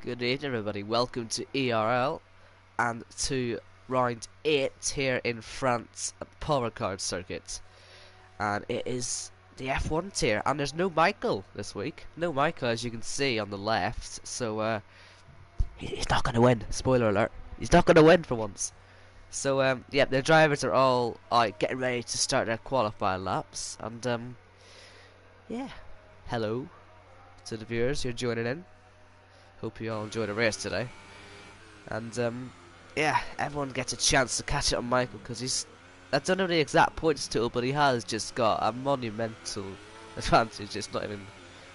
Good evening, everybody. Welcome to ERL and to round 8 here in France at the Paul Ricard circuit. And it is the F1 tier, and there's no Michael this week. No Michael, as you can see on the left. So he's not going to win. Spoiler alert: he's not going to win for once. So yeah, the drivers are all out getting ready to start their qualifying laps, and yeah, hello to the viewers who are joining in. Hope you all enjoyed the race today. And yeah, everyone gets a chance to catch up on Michael because I don't know the exact points total, but he has just got a monumental advantage. It's not even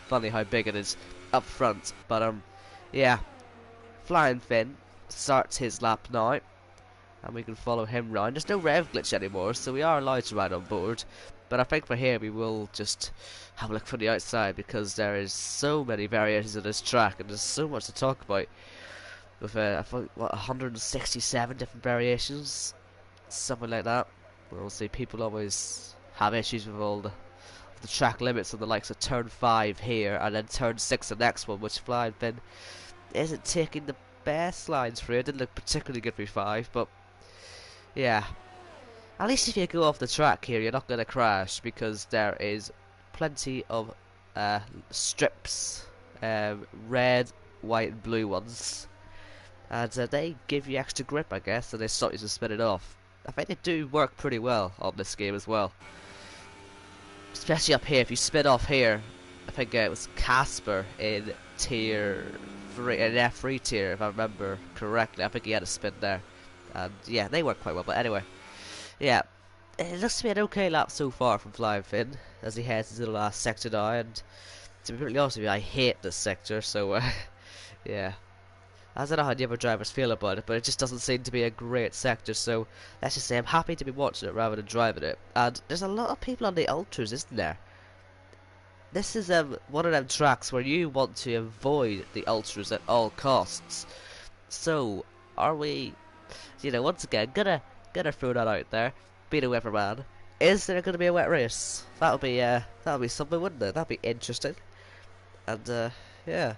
funny how big it is up front. But yeah, Flying Finn starts his lap now, and we can follow him round. There's no rev glitch anymore, so we are allowed to ride on board. But I think for here we will just have a look from the outside because there is so many variations of this track and there's so much to talk about. With I think, what, 167 different variations, something like that. We'll see people always have issues with all the track limits on the likes of turn 5 here and then turn 6 the next one, which Flying Finn isn't taking the best lines through. It didn't look particularly good through 5, but yeah. At least if you go off the track here, you're not going to crash because there is plenty of strips, red, white and blue ones. And they give you extra grip, I guess, and they stop you to spin it off. I think they do work pretty well on this game as well. Especially up here, if you spin off here, I think it was Casper in tier 3, in F3 tier, if I remember correctly. I think he had a spin there. And yeah, they work quite well, but anyway. Yeah, it looks to be an okay lap so far from Flying Finn as he heads into the last sector now, and to be really honest with you, I hate this sector, so yeah. I don't know how the other drivers feel about it, but it just doesn't seem to be a great sector, so let's just say I'm happy to be watching it rather than driving it. And there's a lot of people on the ultras, isn't there? This is one of them tracks where you want to avoid the ultras at all costs. So, are we, once again, gonna throw that out there, be the weatherman. Is there gonna be a wet race? That'll be something, wouldn't it? That'd be interesting. And yeah,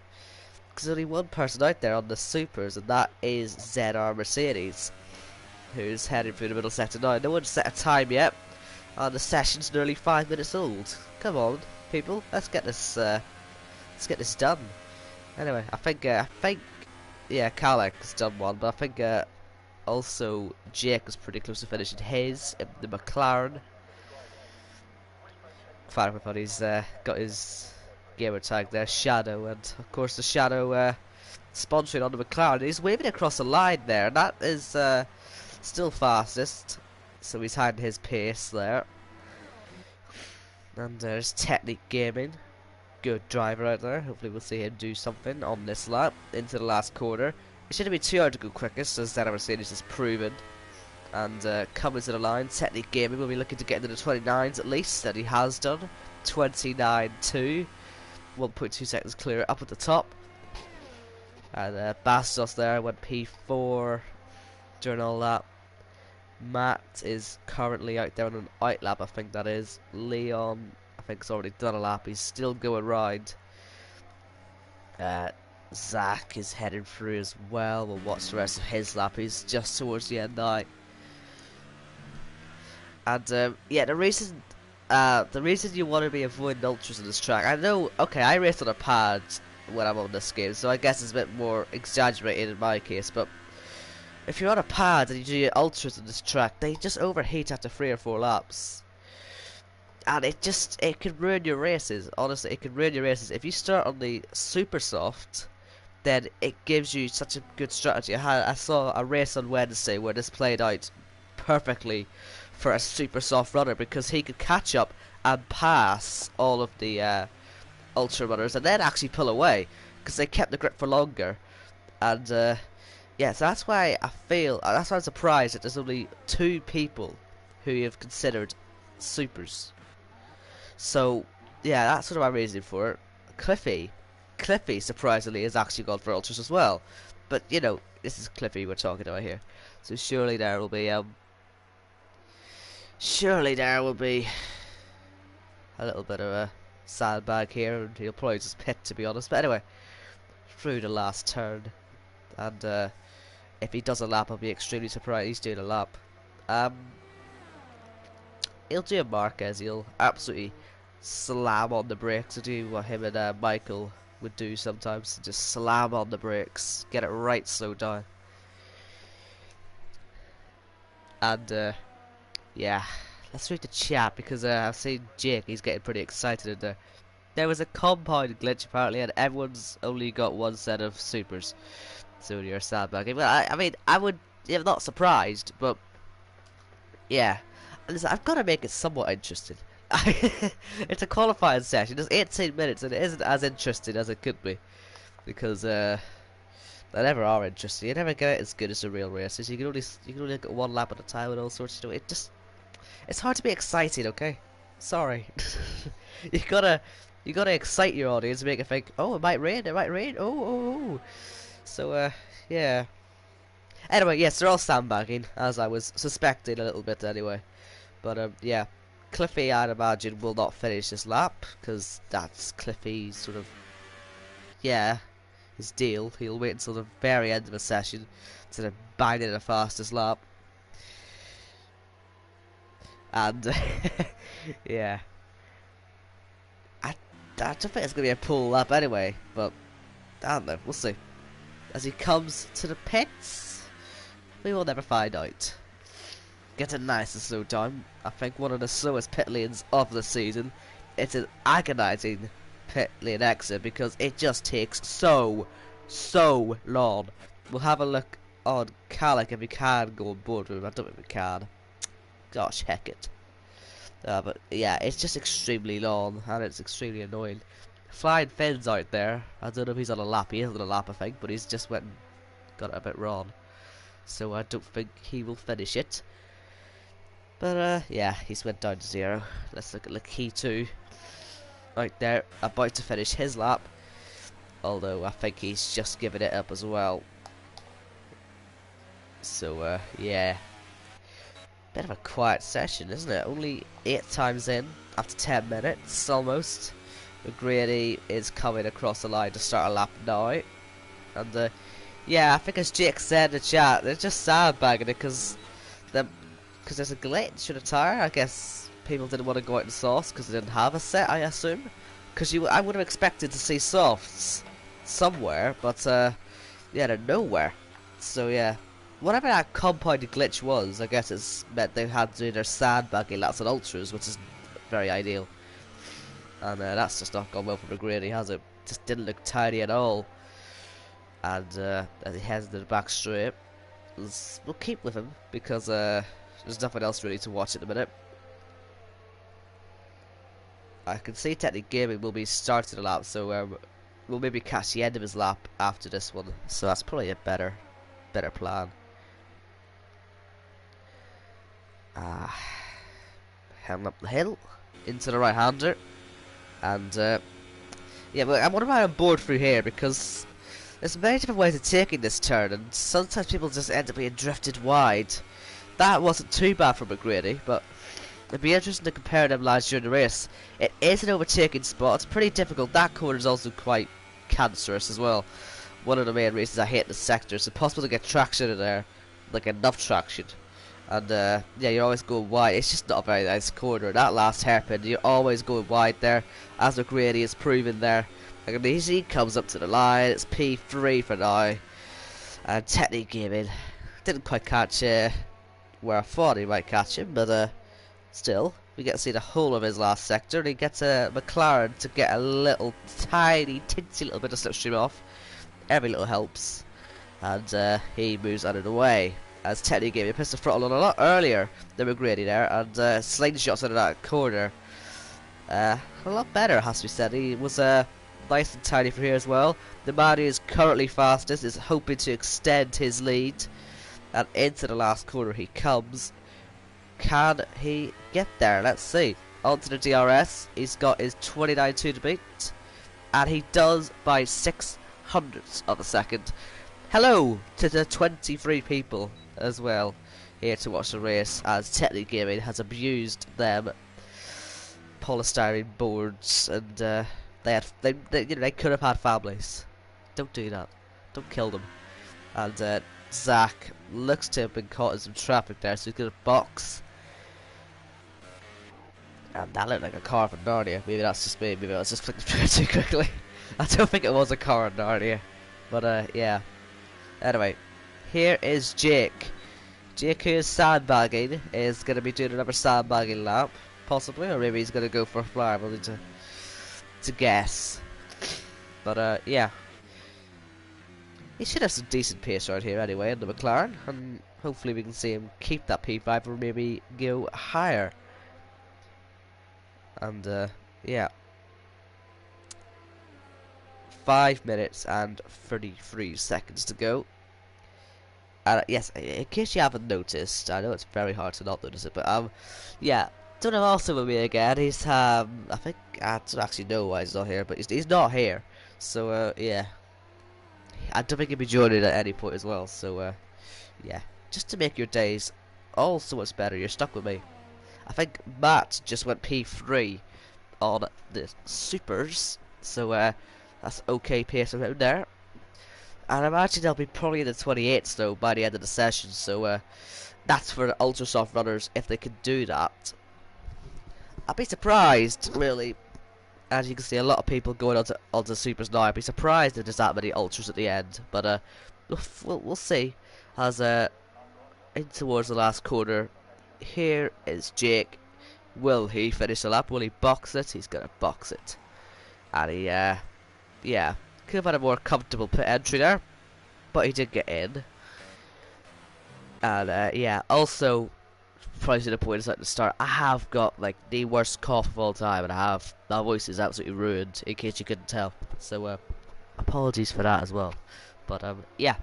there's only one person out there on the supers, and that is ZR Mercedes, who's heading through the middle sector now. No one's set a time yet, and the session's nearly 5 minutes old. Come on, people, let's get this done. Anyway, I think yeah, Kalek has done one, but I think also Jake is pretty close to finishing his in the McLaren. Fine, everybody's got his gamer tag there, Shadow, and of course the Shadow sponsoring on the McLaren. He's waving across the line there, and that is still fastest, so he's hiding his pace there. And there's Technic Gaming, good driver out there. Hopefully we'll see him do something on this lap into the last quarter. It shouldn't be too hard to go quickest, as ZR Mercedes has proven. And coming to the line, Technic Gaming will be looking to get into the 29s at least, and he has done. 29.2, 1.2 seconds clear up at the top. And Bastos there went P4 during all that. Matt is currently out there on an out lap, I think that is. Leon, I think, has already done a lap. He's still going round. Zach is heading through as well. We'll watch the rest of his lap. He's just towards the end now. And yeah, the reason you want to be avoiding ultras on this track, I know, okay, I race on a pad when I'm on this game, so I guess it's a bit more exaggerated in my case, but if you're on a pad and you do your ultras on this track, they just overheat after 3 or 4 laps. And it could ruin your races. Honestly, it could ruin your races. If you start on the super soft, then it gives you such a good strategy. I saw a race on Wednesday where this played out perfectly for a super soft runner because he could catch up and pass all of the ultra runners and then actually pull away because they kept the grip for longer. And yeah, so that's why that's why I'm surprised that there's only 2 people who have considered supers. So yeah, that's sort of my reasoning for it. Cliffy surprisingly has actually gone for ultras as well, but this is Cliffy we're talking about here, so surely there will be a little bit of a sandbag here, and he'll probably just pit, to be honest. But anyway, through the last turn, and if he does a lap, I'll be extremely surprised he's doing a lap. Um, he'll do a Marquez. He'll absolutely slam on the brakes to do what him and Michael would do sometimes. Just slam on the brakes, get it right slow down. And yeah, let's read the chat because I've seen Jake. He's getting pretty excited in there. There was a compound glitch apparently, and everyone's only got one set of supers. So you're sandbagging. Well, I mean, I'm not surprised, but yeah. Listen, I've got to make it somewhat interesting. It's a qualifying session. It's 18 minutes, and it isn't as interesting as it could be because they never are interesting. You never get it as good as the real races. You can only get one lap at a time and all sorts. It's hard to be exciting. Okay, sorry. you gotta excite your audience, and make it think, oh, it might rain. It might rain. Oh. So yeah. Anyway, yes, they're all sandbagging, as I was suspecting a little bit anyway. But yeah, Cliffy, I'd imagine, will not finish this lap because that's Cliffy's sort of, yeah, his deal. He'll wait until the very end of the session instead of banging the fastest lap. And yeah, I don't think it's gonna be a pull lap anyway. But I don't know. We'll see. As he comes to the pits, we will never find out. Get a nice and slow time. I think one of the slowest pit lanes of the season. It's an agonizing pit lane exit because it just takes so long. We'll have a look on Calic if we can go on board with him. I don't think we can. Gosh, heck it. But yeah, it's just extremely long and it's extremely annoying. Flying Finn's out there. I don't know if he's on a lap. He is on a lap, I think, but he's just went and got it a bit wrong. So I don't think he will finish it. But yeah, he's went down to 0. Let's look at Lucky 2. Right there, about to finish his lap. Although I think he's just given it up as well. So yeah. Bit of a quiet session, isn't it? Only 8 times in after 10 minutes almost. McGrady is coming across the line to start a lap now. And yeah, I think as Jake said in the chat, they're just sandbagging it because there's a glitch in the tyre. I guess people didn't want to go out in sauce because they didn't have a set, I assume. Because I would have expected to see softs somewhere, but yeah, they're nowhere. So yeah, whatever that compounded glitch was, I guess it's meant they had to do their sandbagging laps and ultras, which is very ideal. And that's just not gone well for McGrady, has it? Just didn't look tidy at all. And as he heads into the back straight, we'll keep with him because there's nothing else really to watch at the minute. I can see Technic Gaming will be starting the lap, so we'll maybe catch the end of his lap after this one. So that's probably a better plan. Heading up the hill into the right-hander, and yeah, but I wonder why I'm bored through here because there's many different ways of taking this turn, and sometimes people just end up being drifted wide. That wasn't too bad for McGrady, but it'd be interesting to compare them lines during the race. It is an overtaking spot. It's pretty difficult. That corner is also quite cancerous as well. One of the main reasons I hate the sector. It's impossible to get traction in there, like enough traction. And yeah, you're always going wide. It's just not a very nice corner. That last hairpin, you're always going wide there, as McGrady is proven there. Like, he comes up to the line. It's P3 for now. And Technique Gaming didn't quite catch where I thought he might catch him, but still, we get to see the whole of his last sector, and he gets a McLaren to get a little tiny, tinsy little bit of slipstream off. Every little helps, and he moves out of the way. As Technique gave me a pistol throttle on a lot earlier than McGrady there, and slingshots out of that corner. A lot better, has to be said. He was nice and tidy for here as well. The man who is currently fastest is hoping to extend his lead, and into the last corner he comes. Can he get there? Let's see. Onto the DRS. He's got his 29.2 to beat, and he does by 600ths of a second. Hello to the 23 people as well here to watch the race, as Technic Gaming has abused them polystyrene boards, and they could have had families. Don't do that. Don't kill them. And Zach looks to have been caught in some traffic there, so he's gonna box. And that looked like a car from Narnia. Maybe that's just me. Maybe I was just flicking through it too quickly. I don't think it was a car in Narnia. But yeah. Anyway, here is Jake. Jake, who is sandbagging, is going to be doing another sandbagging lap, possibly, or maybe he's going to go for a flyer. We'll need to guess. But yeah. He should have some decent pace right here anyway in the McLaren, and hopefully we can see him keep that P5 or maybe go higher. And yeah. 5 minutes and 33 seconds to go. Yes, in case you haven't noticed, I know it's very hard to not notice it, but yeah, don't have also with me again. He's I think I don't actually know why he's not here, but he's not here. So yeah, I don't think he'll be joining at any point as well. So yeah, just to make your days all so much better, you're stuck with me. I think Matt just went P3 on the supers, so that's okay pace around there. And I imagine they'll be probably in the 28s though by the end of the session, so that's for the ultra soft runners if they can do that. I'd be surprised, really. As you can see, a lot of people going onto supers now. I'd be surprised if there's that many ultras at the end, but we'll see. As in towards the last corner, here is Jake. Will he finish the lap? Will he box it? He's gonna box it, and he yeah. Could have had a more comfortable pit entry there, but he did get in. And yeah, also, probably should have pointed this out at the start, I have got like the worst cough of all time, and my voice is absolutely ruined, in case you couldn't tell. So apologies for that as well. But yeah,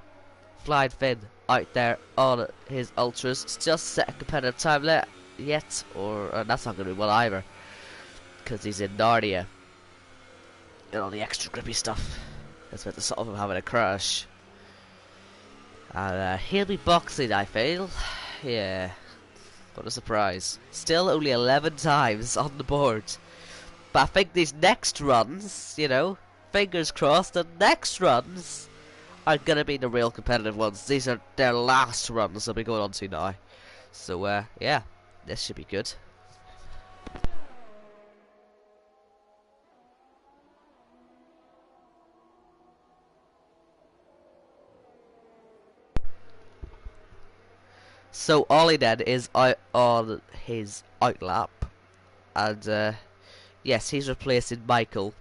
Flying Finn out there on his ultras, still set a competitive time yet, or that's not going to be well either, because he's in Narnia and all the extra grippy stuff. That's about the sort of him having a crash. And he'll be boxing, I feel. Yeah. What a surprise. Still only 11 times on the board. But I think these next runs, you know, fingers crossed, the next runs are going to be the real competitive ones. These are their last runs they'll be going on to now. So, yeah, this should be good. So Ollie then is out on his outlap, and yes, he's replacing Michael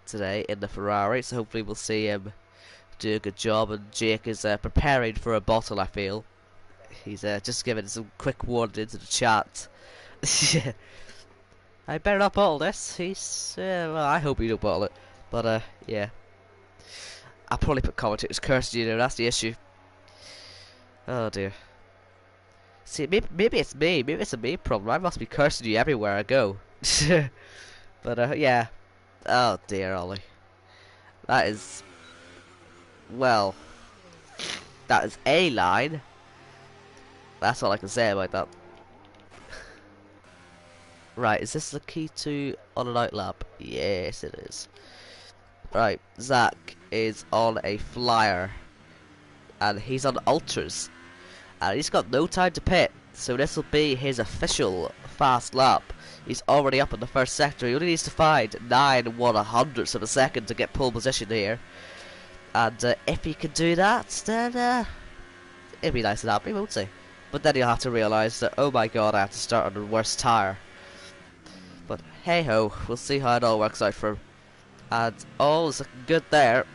today in the Ferrari, so hopefully we'll see him do a good job. And Jake is preparing for a bottle, I feel. He's just giving some quick warning into the chat. I better not bottle this. Well, I hope you don't bottle it, but yeah, I'll probably put commentators cursing you know, that's the issue. Oh dear. See, maybe it's me. Maybe it's a me problem. I must be cursing you everywhere I go. But yeah. Oh dear, Ollie. That is, well, that is a line. That's all I can say about that. Right, is this the key to on an outlap? Yes, it is. Right, Zach is on a flyer, and he's on ultras. And he's got no time to pit, so this will be his official fast lap. He's already up in the first sector. He only needs to find 9 1/100ths of a second to get pole position here. And if he can do that, then it'll be nice and happy, won't he? But then he'll have to realise that, oh my god, I have to start on the worst tyre. But hey ho, we'll see how it all works out for him. And all is looking good there.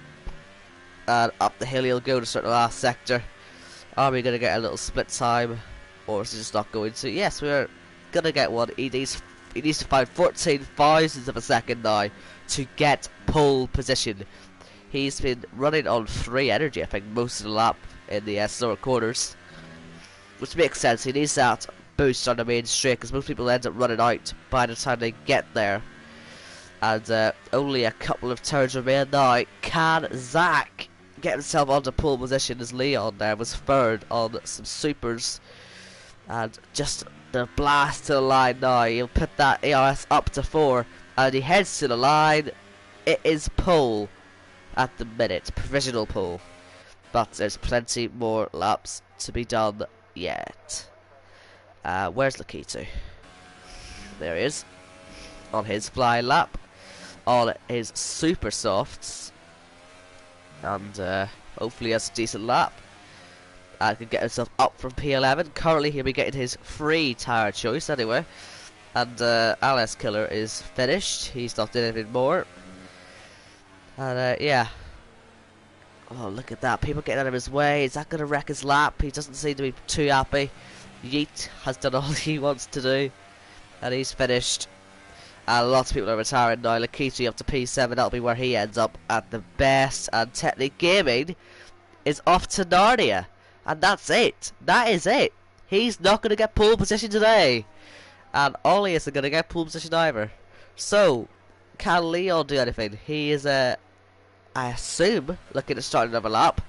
And up the hill he'll go to start the last sector. Are we going to get a little split time, or is it just not going to? Yes, we're going to get one. He needs to find 14 thousandths of a second now to get pole position. He's been running on 3 energy, I think, most of the lap in the slower corners, which makes sense. He needs that boost on the main straight, because most people end up running out by the time they get there. And only a couple of turns remain now. Can Zach get himself onto pole position as Leon there was third on some supers? And just the blast to the line now. He'll put that ERS up to 4, and he heads to the line. It is pole. at the minute, provisional pole. But there's plenty more laps to be done yet. Where's Lakitu? There he is, on his fly lap, on his super softs, and hopefully has a decent lap and can get himself up from P11. Currently he'll be getting his free tyre choice anyway, and LS Killer is finished. He's not doing anything more, and yeah. Oh, look at that, people getting out of his way. Is that going to wreck his lap? He doesn't seem to be too happy. Yeet has done all he wants to do, and he's finished. And lots of people are retiring now. Lakitu up to P7, that'll be where he ends up at the best. And Technic Gaming is off to Narnia. And that's it. That is it. He's not going to get pole position today. And Ollie isn't going to get pole position either. So, can Leon do anything? He is, I assume, looking at starting another lap.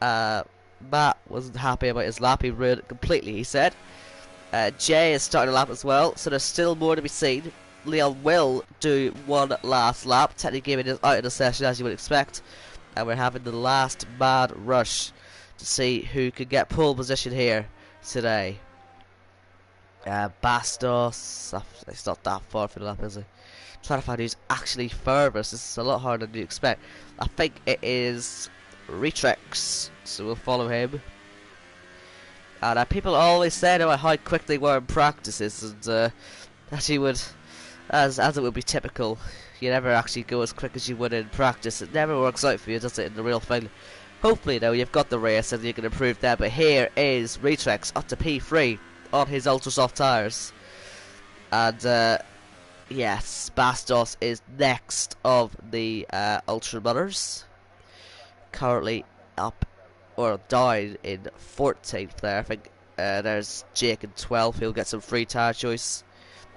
Matt wasn't happy about his lap. He ruined it completely, he said. Jay is starting a lap as well, so there's still more to be seen. Leon will do one last lap. Technic Gaming is out of the session, as you would expect. And we're having the last mad rush to see who can get pole position here today. Bastos, it's not that far for the lap, is it? Trying to find who's actually furthest. This is a lot harder than you expect. I think it is Retrex, so we'll follow him. And people always said about how quick they were in practices, and as you would, as it would be typical, you never actually go as quick as you would in practice. It never works out for you, does it, in the real thing? Hopefully, though, you've got the race and you can improve that. But here is Retrex up to P3 on his ultra soft tires, and yes, Bastos is next of the ultra runners, currently up or down in 14th there. I think there's Jake in 12th. He'll get some free tire choice.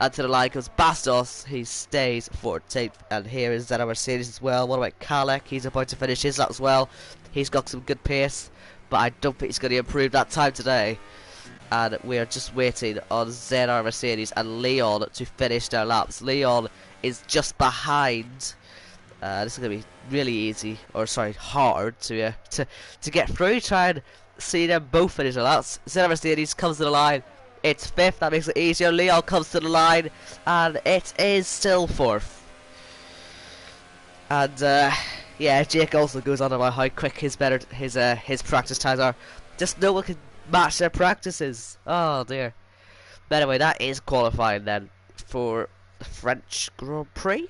And to the line comes Bastos. He stays 14th. And here is Zeta Mercedes as well. What about Kalek? He's about to finish his lap as well. He's got some good pace, but I don't think he's going to improve that time today. And we're just waiting on ZR Mercedes and Leon to finish their laps. Leon is just behind. This is going to be really easy, or sorry, hard to get through. Try and see them both finish their laps. ZR Mercedes comes to the line. It's 5th, that makes it easier. Leon comes to the line, and it is still 4th. And yeah, Jake also goes on about how quick his practice times are. Just no one can match their practices. Oh dear. But anyway, that is qualifying then for the French Grand Prix.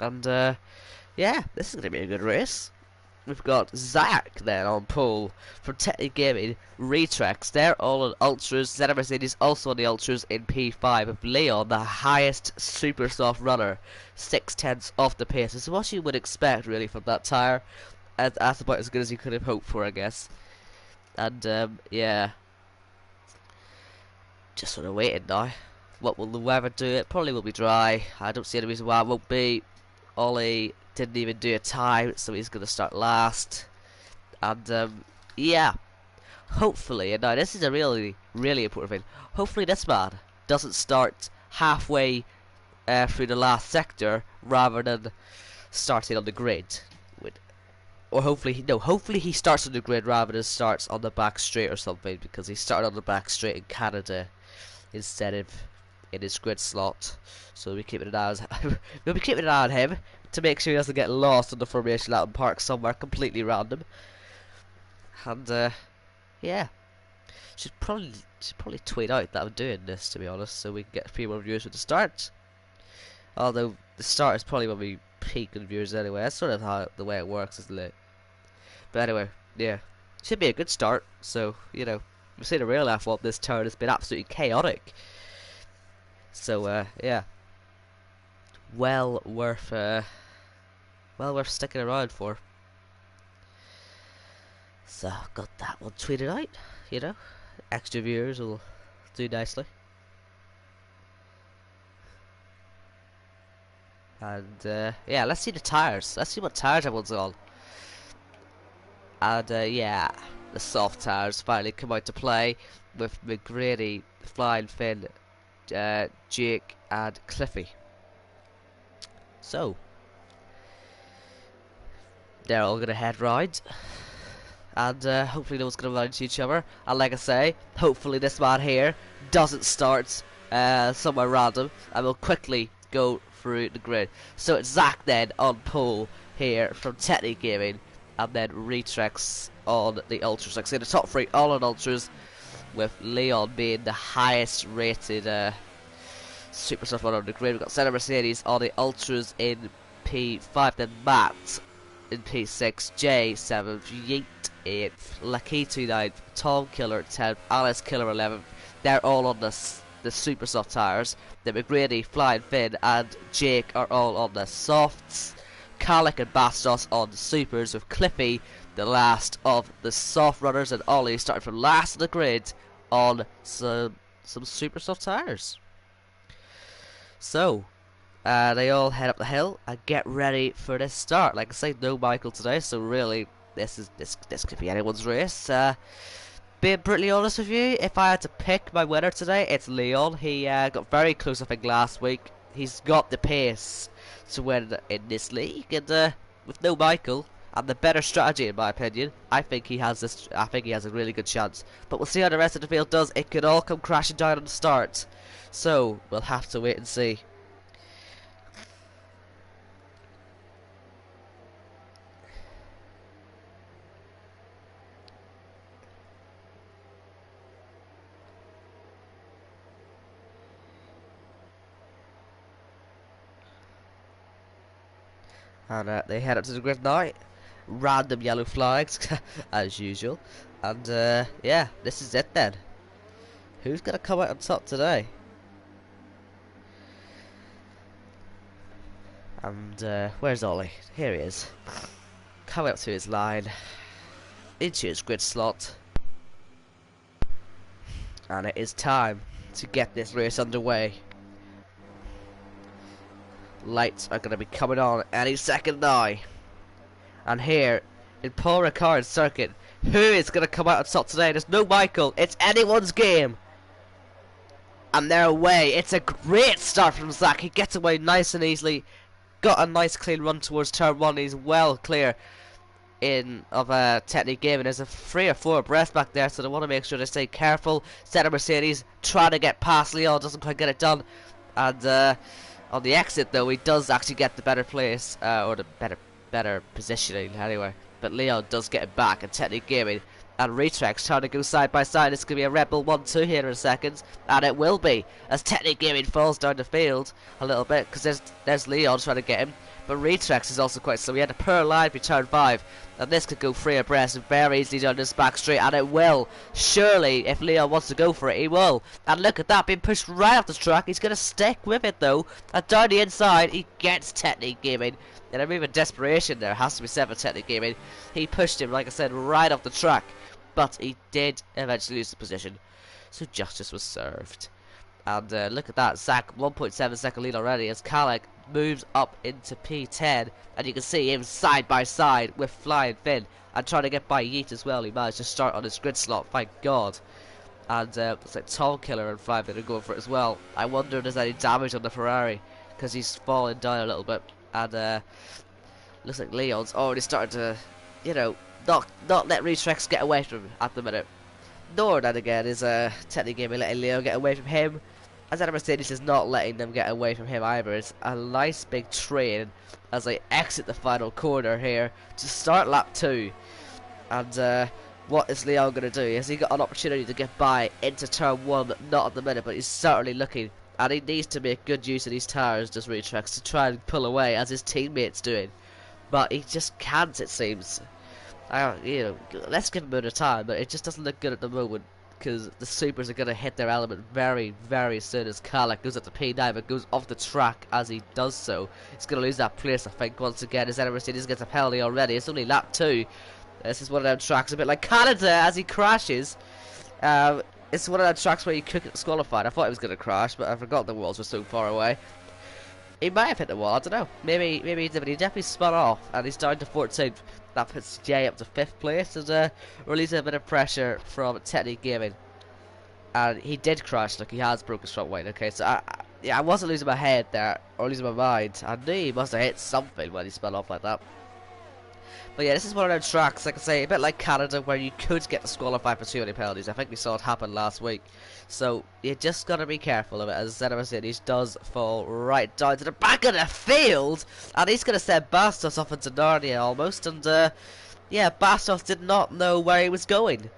And yeah, this is going to be a good race. We've got Zach then on pole from Technic Gaming, Retrex, they're all on ultras. Zeta Mercedes also on the ultras in P5, with Leon the highest super soft runner, 6/10 off the pace. It's what you would expect really from that tyre, and that's about as good as you could have hoped for, I guess. And yeah, just sort of waiting now. What will the weather do? It probably will be dry. I don't see any reason why it won't be. Ollie didn't even do a time, so he's going to start last. And yeah, hopefully, and now this is a really, really important thing, hopefully this man doesn't start halfway through the last sector rather than starting on the grid. Or hopefully he starts on the grid rather than starts on the back straight or something, because he started on the back straight in Canada instead of in his grid slot. So we'll be keeping an eye on him to make sure he doesn't get lost on the formation out in park somewhere completely random. And yeah, should probably tweet out that I'm doing this, to be honest, so we can get a few more viewers with the start. Although the start is probably when we peak in viewers anyway. That's sort of how the way it works, isn't it? But anyway, yeah, should be a good start. So you know, we've seen a real F1 this turn. It's been absolutely chaotic. So yeah, well worth sticking around for. So got that one tweeted out. You know, extra viewers will do nicely. And yeah, let's see the tires. Let's see what tires everyone's on. And yeah, the soft tires finally come out to play with McGrady, Flying Finn, Jake and Cliffy. So they're all gonna head round, and hopefully no one's gonna run into each other. And like I say, hopefully this man here doesn't start somewhere random, and we'll quickly go through the grid. So it's Zach then on pole here from Technic Gaming, and then Retrex on the Ultras. Like I say, the top three all on Ultras, with Leon being the highest rated super stuff on the grid. We've got Senna Mercedes on the Ultras in P5, then Matt in P6, Jay 7th, Yeet 8th, Lakitu 9th, Tom Killer 10th, Alice Killer 11th. They're all on the super soft tires. Then McGrady, Flying Finn, and Jake are all on the softs. Kalik and Bastos on the supers, with Cliffy the last of the soft runners, and Ollie starting from last of the grid on some super soft tires. So they all head up the hill and get ready for this start. Like I say, no Michael today, so really this could be anyone's race. Being brutally honest with you, if I had to pick my winner today, it's Leon. He got very close, I think, last week. He's got the pace to win in this league, and with no Michael and the better strategy, in my opinion, I think he has a really good chance. But we'll see how the rest of the field does. It could all come crashing down on the start, so we'll have to wait and see. And they head up to the grid now. Random yellow flags, as usual. And yeah, this is it then. Who's going to come out on top today? And where's Ollie? Here he is. Coming up to his line. Into his grid slot. And it is time to get this race underway. Lights are going to be coming on any second now. And here in Paul Ricard's circuit, who is going to come out on top today? There's no Michael. It's anyone's game. And they're away. It's a great start from Zach. He gets away nice and easily. Got a nice clean run towards turn 1. He's well clear of Technic Gaming. There's a 3 or 4 abreast back there, so they want to make sure they stay careful. Senna Mercedes trying to get past Leon, doesn't quite get it done. And on the exit, though, he does actually get the better place, or the better positioning, anyway. But Leon does get it back, and Technic Gaming and Retrex trying to go side by side. It's going to be a Red Bull 1-2 here in a second, and it will be, as Technic Gaming falls down the field a little bit, because there's Leon trying to get him. But Retrex is also quite slow. He had a poor line for turn 5, and this could go 3 abreast very easily down this back straight, and it will. Surely, if Leon wants to go for it, he will. And look at that, being pushed right off the track. He's going to stick with it, though. And down the inside, he gets Technic Gaming. In a move of desperation there, has to be said for Technic Gaming. He pushed him, like I said, right off the track. But he did eventually lose the position. So justice was served. And look at that, Zach 1.7 second lead already as Kalik moves up into P10, and you can see him side by side with Flying Finn and trying to get by Yeet as well. He managed to start on his grid slot, thank God. And looks like Tom Killer and Flying Finn are going for it as well. I wonder if there's any damage on the Ferrari, because he's fallen down a little bit. And looks like Leon's already started to, you know, not let Retrex get away from him at the minute. Nor then again is Technic Gaming letting Leo get away from him, as Mercedes is not letting them get away from him either. It's a nice big train as they exit the final corner here to start lap 2. And what is Leo going to do? Has he got an opportunity to get by into turn 1? Not at the minute, but he's certainly looking. And he needs to make good use of these tires, does Retrex, to try and pull away as his teammate's doing. But he just can't, it seems. You know, let's give him a bit of time, but it just doesn't look good at the moment, because the supers are going to hit their element very, very soon as Kalik goes up to P9 but goes off the track. As he does so, he's going to lose that place, I think, once again, as Mercedes gets a penalty already. It's only lap 2. This is one of them tracks, a bit like Canada, as he crashes. It's one of them tracks where you could get disqualified. I thought he was going to crash, but I forgot the walls were so far away. He might have hit the wall, I don't know. Maybe he did, but he definitely spun off, and he's down to 14th. That puts Jay up to 5th place, and releasing a bit of pressure from Technic Gaming. And he did crash, like he has broken his front wing. Okay, so I wasn't losing my head there, or losing my mind. I knew he must have hit something when he spun off like that. But yeah, this is one of those tracks, like I say, a bit like Canada, where you could get disqualified for too many penalties. I think we saw it happen last week. So you just gotta be careful of it, as Zenova Cities does fall right down to the back of the field, and he's gonna send Bastos off into Narnia almost. And yeah, Bastos did not know where he was going.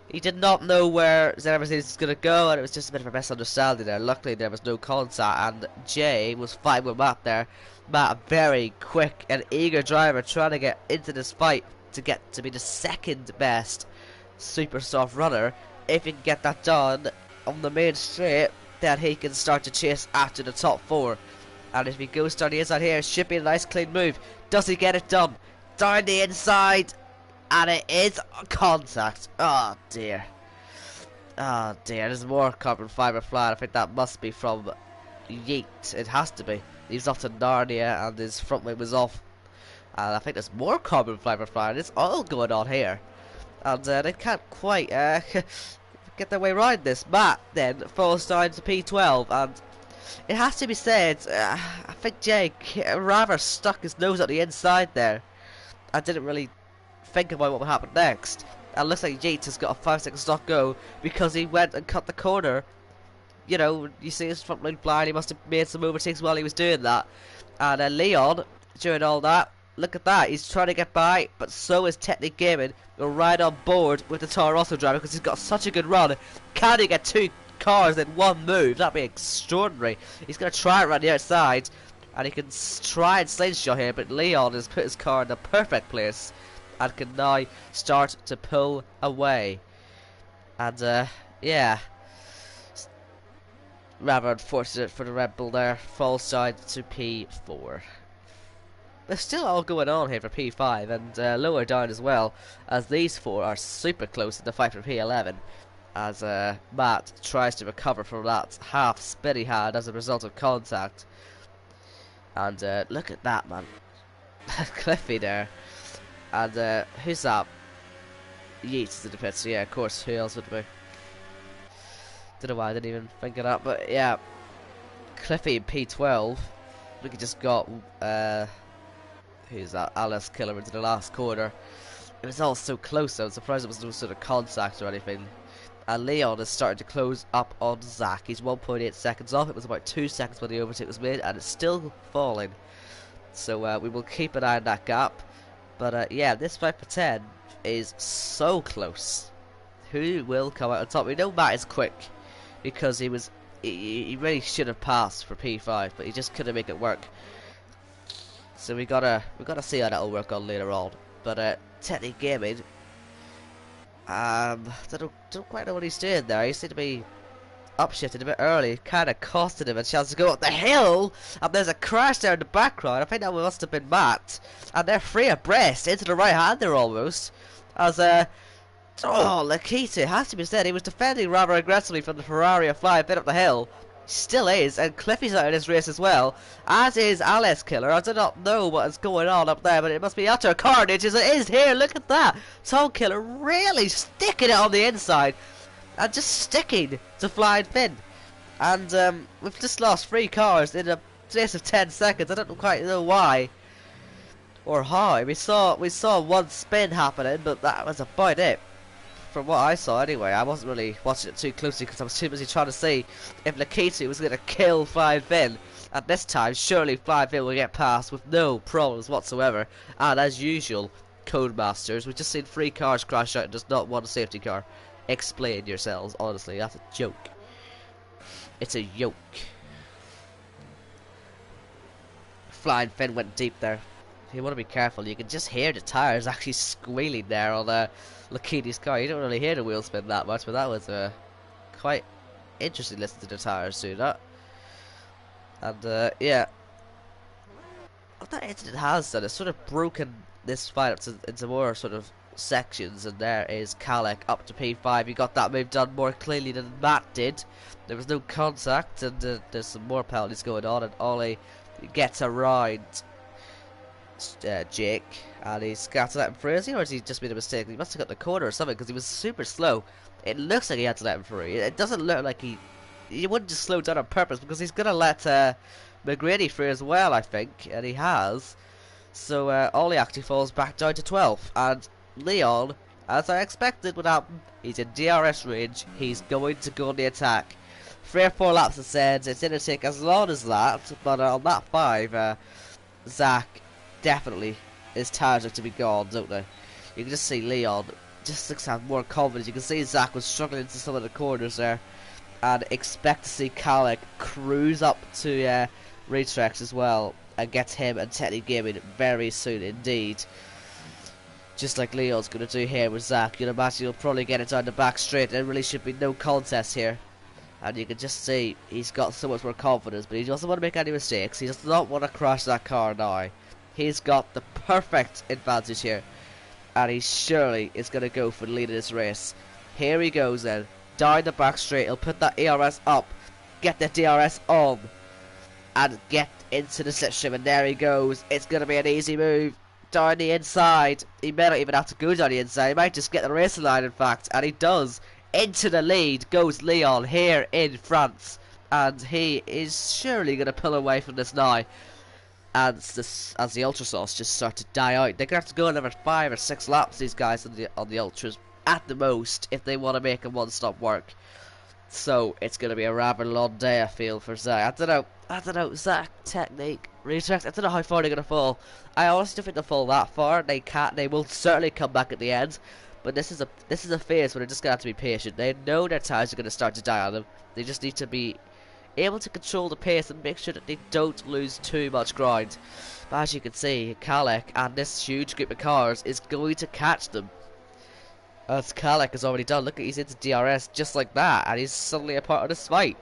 He did not know where Zenova Cities was gonna go, and it was just a bit of a misunderstanding there. Luckily, there was no contact, and Jay was fine with Matt there. Matt, a very quick and eager driver, trying to get into this fight to get to be the second best super soft runner. If he can get that done on the main straight, then he can start to chase after the top four. And if he goes down the inside here, it should be a nice clean move. Does he get it done? Down the inside, and it is contact. Oh dear. Oh dear, there's more carbon fibre flying. I think that must be from Yeet. It has to be. He's off to Narnia, and his front wing was off. And I think there's more carbon fibre flying. It's all going on here. And they can't quite get their way around this. Matt then falls down to P12, and it has to be said, I think Jake rather stuck his nose at the inside there. I didn't really think about what would happen next. And it looks like Yates has got a 5-second stop go because he went and cut the corner. You know, you see his front line flying, he must have made some overtakes while he was doing that. And Leon, during all that, look at that, he's trying to get by, but so is Technic Gaming. We're right on board with the Toro Rosso driver because he's got such a good run. Can he get two cars in one move? That'd be extraordinary. He's going to try it around the outside, and he can try and slingshot here, but Leon has put his car in the perfect place and can now start to pull away. And yeah, rather unfortunate for the Red Bull there. Falls down to P4. There's still all going on here for P5 and lower down as well, as these four are super close in the fight for P11, as Matt tries to recover from that half spin he had as a result of contact. And look at that, man. Cliffy there. And who's that? Yeats in the pits. Yeah, of course, who else would it be? Don't know why I didn't even think of that, but yeah, Cliffy in P12. Look, he just got who's that? Alice Killer into the last corner. It was all so close, so I'm surprised it was no sort of contact or anything. And Leon is starting to close up on Zach. He's 1.8 seconds off. It was about 2 seconds when the overtake was made, and it's still falling. So we will keep an eye on that gap. But yeah, this fight for 10 is so close. Who will come out on top? We know Matt is quick because he really should have passed for P5, but he just couldn't make it work. So we gotta see how that'll work on later on. But Technic Gaming, don't quite know what he's doing there. He seemed to be upshifted a bit early, kind of costed him a chance to go up the hill. And there's a crash there in the background. I think that must have been Matt, and they're free abreast into the right hander almost. As Lakita has to be said, he was defending rather aggressively from the Ferrari a fly a bit up the hill. Still is, and Cliffy's out in this race as well, as is Alice Killer. I do not know what is going on up there, but it must be utter carnage as it is here. Look at that. Tom Killer really sticking it on the inside and just sticking to Flying Finn. And we've just lost 3 cars in a space of 10 seconds. I don't quite know why or how. We saw one spin happening, but that was about it. From what I saw anyway. I wasn't really watching it too closely because I was too busy trying to see if Lakita was going to kill Flying Finn. At this time, surely Flying Finn will get past with no problems whatsoever. And as usual, Codemasters, we've just seen 3 cars crash out and just not one safety car. Explain yourselves, honestly, that's a joke. It's a yoke. Flying Finn went deep there. You want to be careful, you can just hear the tyres actually squealing there on Lakiti's car. You don't really hear the wheel spin that much, but that was quite interesting to listen to the tyres do that. And yeah, what that incident has done is sort of broken this fight up into more sort of sections, and there is Kalek up to P5. He got that move done more cleanly than Matt did. There was no contact, and there's some more penalties going on, and Ollie gets around Jake, and he's got to let him through, or has he just made a mistake? He must have got the corner or something because he was super slow. It looks like he had to let him through. It doesn't look like he wouldn't just slow down on purpose because he's gonna let McGrady through as well, I think, and he has. So Ollie actually falls back down to 12th, and Leon, as I expected would happen, he's in DRS range. He's going to go on the attack. 3 or 4 laps it said. It's going to take as long as that, but on that 5, Zach definitely is tired to be gone, don't they? You can just see Leon just looks to have more confidence. You can see Zach was struggling into some of the corners there, and expect to see Kalik cruise up to Retrex as well and get him and Teddy Gaming very soon indeed. Just like Leon's going to do here with Zach. You'd imagine he'll probably get it down the back straight. There really should be no contest here. And you can just see he's got so much more confidence, but he doesn't want to make any mistakes. He does not want to crash that car now. He's got the perfect advantage here, and he surely is going to go for the lead of this race. Here he goes then, down the back straight. He'll put that ERS up, get the DRS on, and get into the slipstream. And there he goes. It's going to be an easy move down the inside. He may not even have to go down the inside. He might just get the racing line, in fact, and he does. Into the lead goes Leon here in France, and he is surely going to pull away from this now. As the Ultra Sauce just start to die out, they're going to have to go another 5 or 6 laps, these guys on the Ultras at the most, if they want to make a one-stop work. So it's going to be a rather long day, I feel, for Zach. I don't know, Zach, technique, Retrex, I don't know how far they're going to fall. I honestly don't think they'll fall that far. They will certainly come back at the end. But this is a phase where they're just going to have to be patient. They know their tires are going to start to die on them. They just need to be able to control the pace and make sure that they don't lose too much ground. But as you can see, Kalik and this huge group of cars is going to catch them. As Kalik has already done. Look, he's into DRS just like that, and he's suddenly a part of this fight.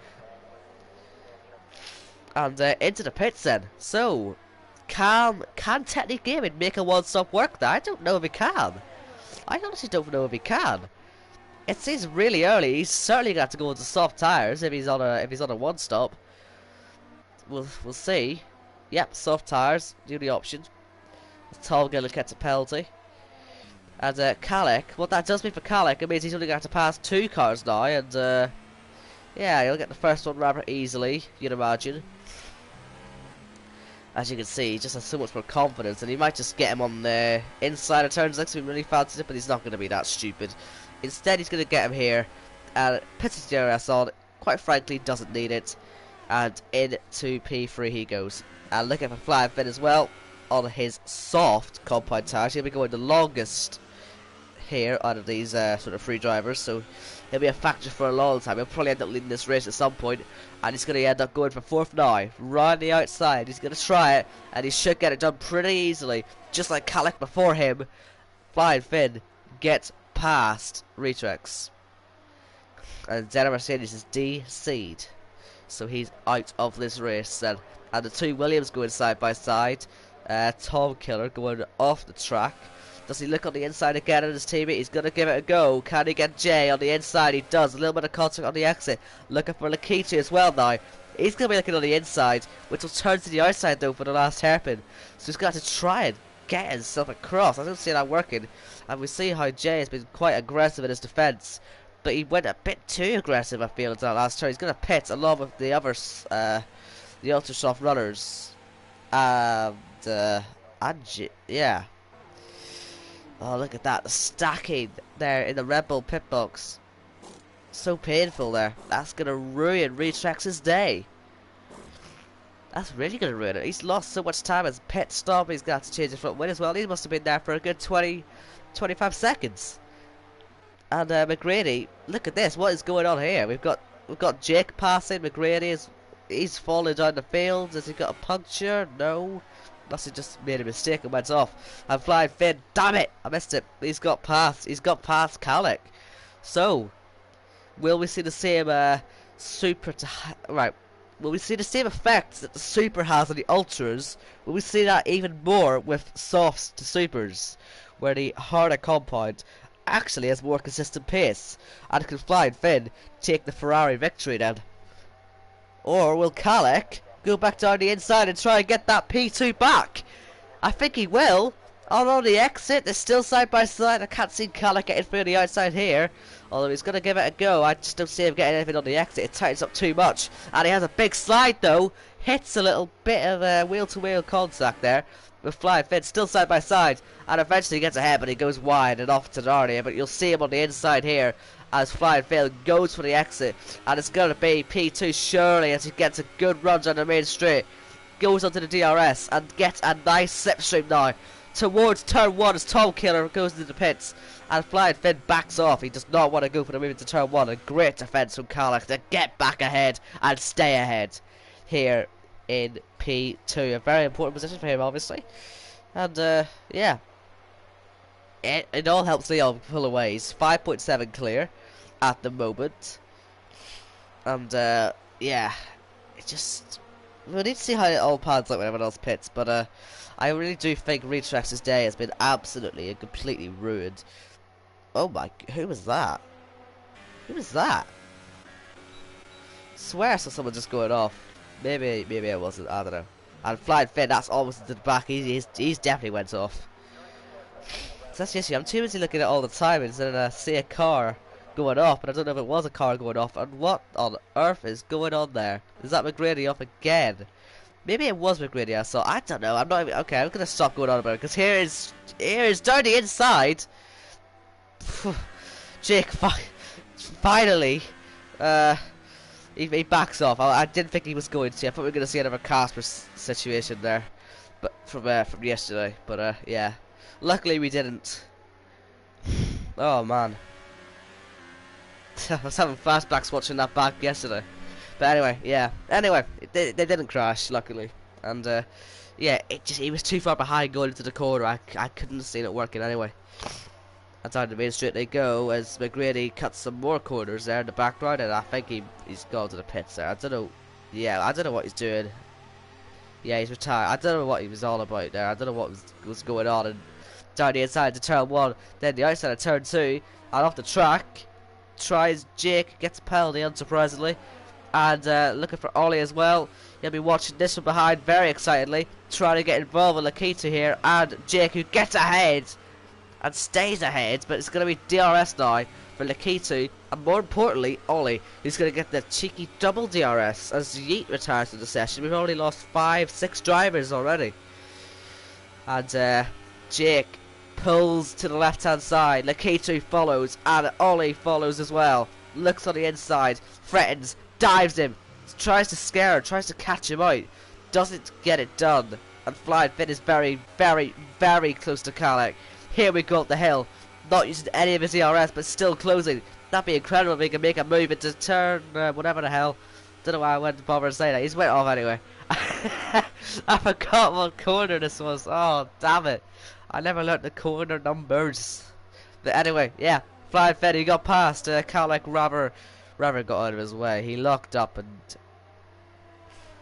And into the pits then. So, can Technic Gaming make a one-stop work there? I don't know if he can. I honestly don't know if he can. It seems really early. He's certainly got to go into soft tires if he's on a one stop. We'll see. Yep, soft tires, the only option. Tom Gill gets a penalty. And Kalik, what that does mean for Kalik, it means he's only got to pass 2 cars now, and yeah, he'll get the first one rather easily, you'd imagine. As you can see, he just has so much more confidence, and he might just get him on the inside of turns next to him really fancy it, but he's not going to be that stupid. Instead, he's going to get him here, and puts his DRS on, quite frankly, doesn't need it, and into P3 he goes. And looking for Flying Finn as well, on his soft compound tires. He'll be going the longest here out of these sort of free drivers, so he'll be a factor for a long time. He'll probably end up leading this race at some point, and he's going to end up going for 4th now, right on the outside. He's going to try it, and he should get it done pretty easily, just like Kalik before him. Flying Finn gets past Retrex, and Zena Mercedes is DC'd, so he's out of this race then. And the 2 Williams going side by side. Tom Killer going off the track. Does he look on the inside again at his teammate? He's going to give it a go. Can he get Jay on the inside? He does. A little bit of contact on the exit. Looking for Lakichi as well now. He's going to be looking on the inside, which will turn to the outside though for the last hairpin. So he's going to have to try and get himself across. I don't see that working. And we see how Jay has been quite aggressive in his defence. But he went a bit too aggressive, I feel, in that last turn. He's going to pit along with the others, the ultra soft runners. And yeah. Oh, look at that. The stacking there in the Red Bull pit box. So painful there. That's going to ruin Retrex's day. That's really going to ruin it. He's lost so much time as pit stop. He's got to change his front wing as well. He must have been there for a good 25 seconds. And McGrady, look at this. What is going on here? We've got Jake passing. McGrady he's falling down the field. Has he got a puncture? No. Must have just made a mistake and went off. And Flying Finn, damn it, I missed it. He's got past Kalik. So, will we see the same will we see the same effect that the Super has on the Ultras? Will we see that even more with Softs to Supers, where the harder compound actually has more consistent pace? And can Flying Finn take the Ferrari victory then? Or will Kalik go back down the inside and try and get that P2 back? I think he will. on the exit, they're still side by side. I can't see Callum getting through the outside here. Although he's going to give it a go. I just don't see him getting anything on the exit. It tightens up too much. And he has a big slide though. Hits a little bit of wheel-to-wheel contact there. With Flying Finn still side by side. And eventually he gets ahead, but he goes wide and off to Narnia. But you'll see him on the inside here as Flying Finn goes for the exit. And it's going to be P2 surely as he gets a good run down the main straight. Goes onto the DRS and gets a nice slipstream now towards turn 1 as Tom Killer goes into the pits. And Flying Finn backs off. He does not want to go for the move into turn 1. A great defence from Carlack to get back ahead and stay ahead here in P2. A very important position for him, obviously. And yeah, it all helps Leon pull away. He's 5.7 clear at the moment. And yeah, it just, we need to see how it all pans out when everyone else pits. But I really do think Retrex's day has been absolutely and completely ruined. Oh my, who was that? Who was that? Swear I saw someone just going off. Maybe I wasn't, I don't know. And Flying Finn, that's almost into the back. He's definitely went off. So that's the issue. I'm too busy looking at all the timings and I see a car going off, but I don't know if it was a car going off. And what on earth is going on there? Is that McGrady off again? Maybe it was McGrady I saw. I don't know. I'm not even, okay, I'm gonna stop going on about it because here is down the inside. Jake finally he backs off. I didn't think he was going to. I thought we were going to see another Casper situation there, but from yesterday. But yeah, luckily we didn't. Oh man, I was having flashbacks watching that back yesterday. But anyway, yeah. Anyway, they didn't crash, luckily, and yeah, he was too far behind going into the corner. I couldn't have seen it working anyway. And down the main straight they go as McGrady cuts some more corners there in the background, and I think he's gone to the pits there. I don't know. Yeah, I don't know what he's doing. Yeah, he's retired. I don't know what he was all about there. I don't know what was going on. And down the inside to turn 1, then the outside of turn 2, and off the track tries Jake, gets a penalty unsurprisingly, and looking for Ollie as well. You'll be watching this from behind very excitedly, trying to get involved with Lakita here, and Jake who gets ahead and stays ahead, but it's going to be DRS now for Lakitu, and more importantly, Ollie, who's going to get the cheeky double DRS as Yeet retires to the session. We've already lost 5-6 drivers already. And Jake pulls to the left hand side, Lakitu follows, and Ollie follows as well. Looks on the inside, threatens, dives him, tries to scare him, tries to catch him out, doesn't get it done, and Flying Finn is very, very, very close to Kalek. Here we go up the hill, not using any of his ERS, but still closing. That'd be incredible if he can make a move into turn, whatever the hell. Don't know why I went to bother to say that. He's went off anyway. I forgot what corner this was. Oh, damn it. I never learnt the corner numbers. But anyway, yeah. Flying Finn, he got past. Kalek Rabber got out of his way. He locked up and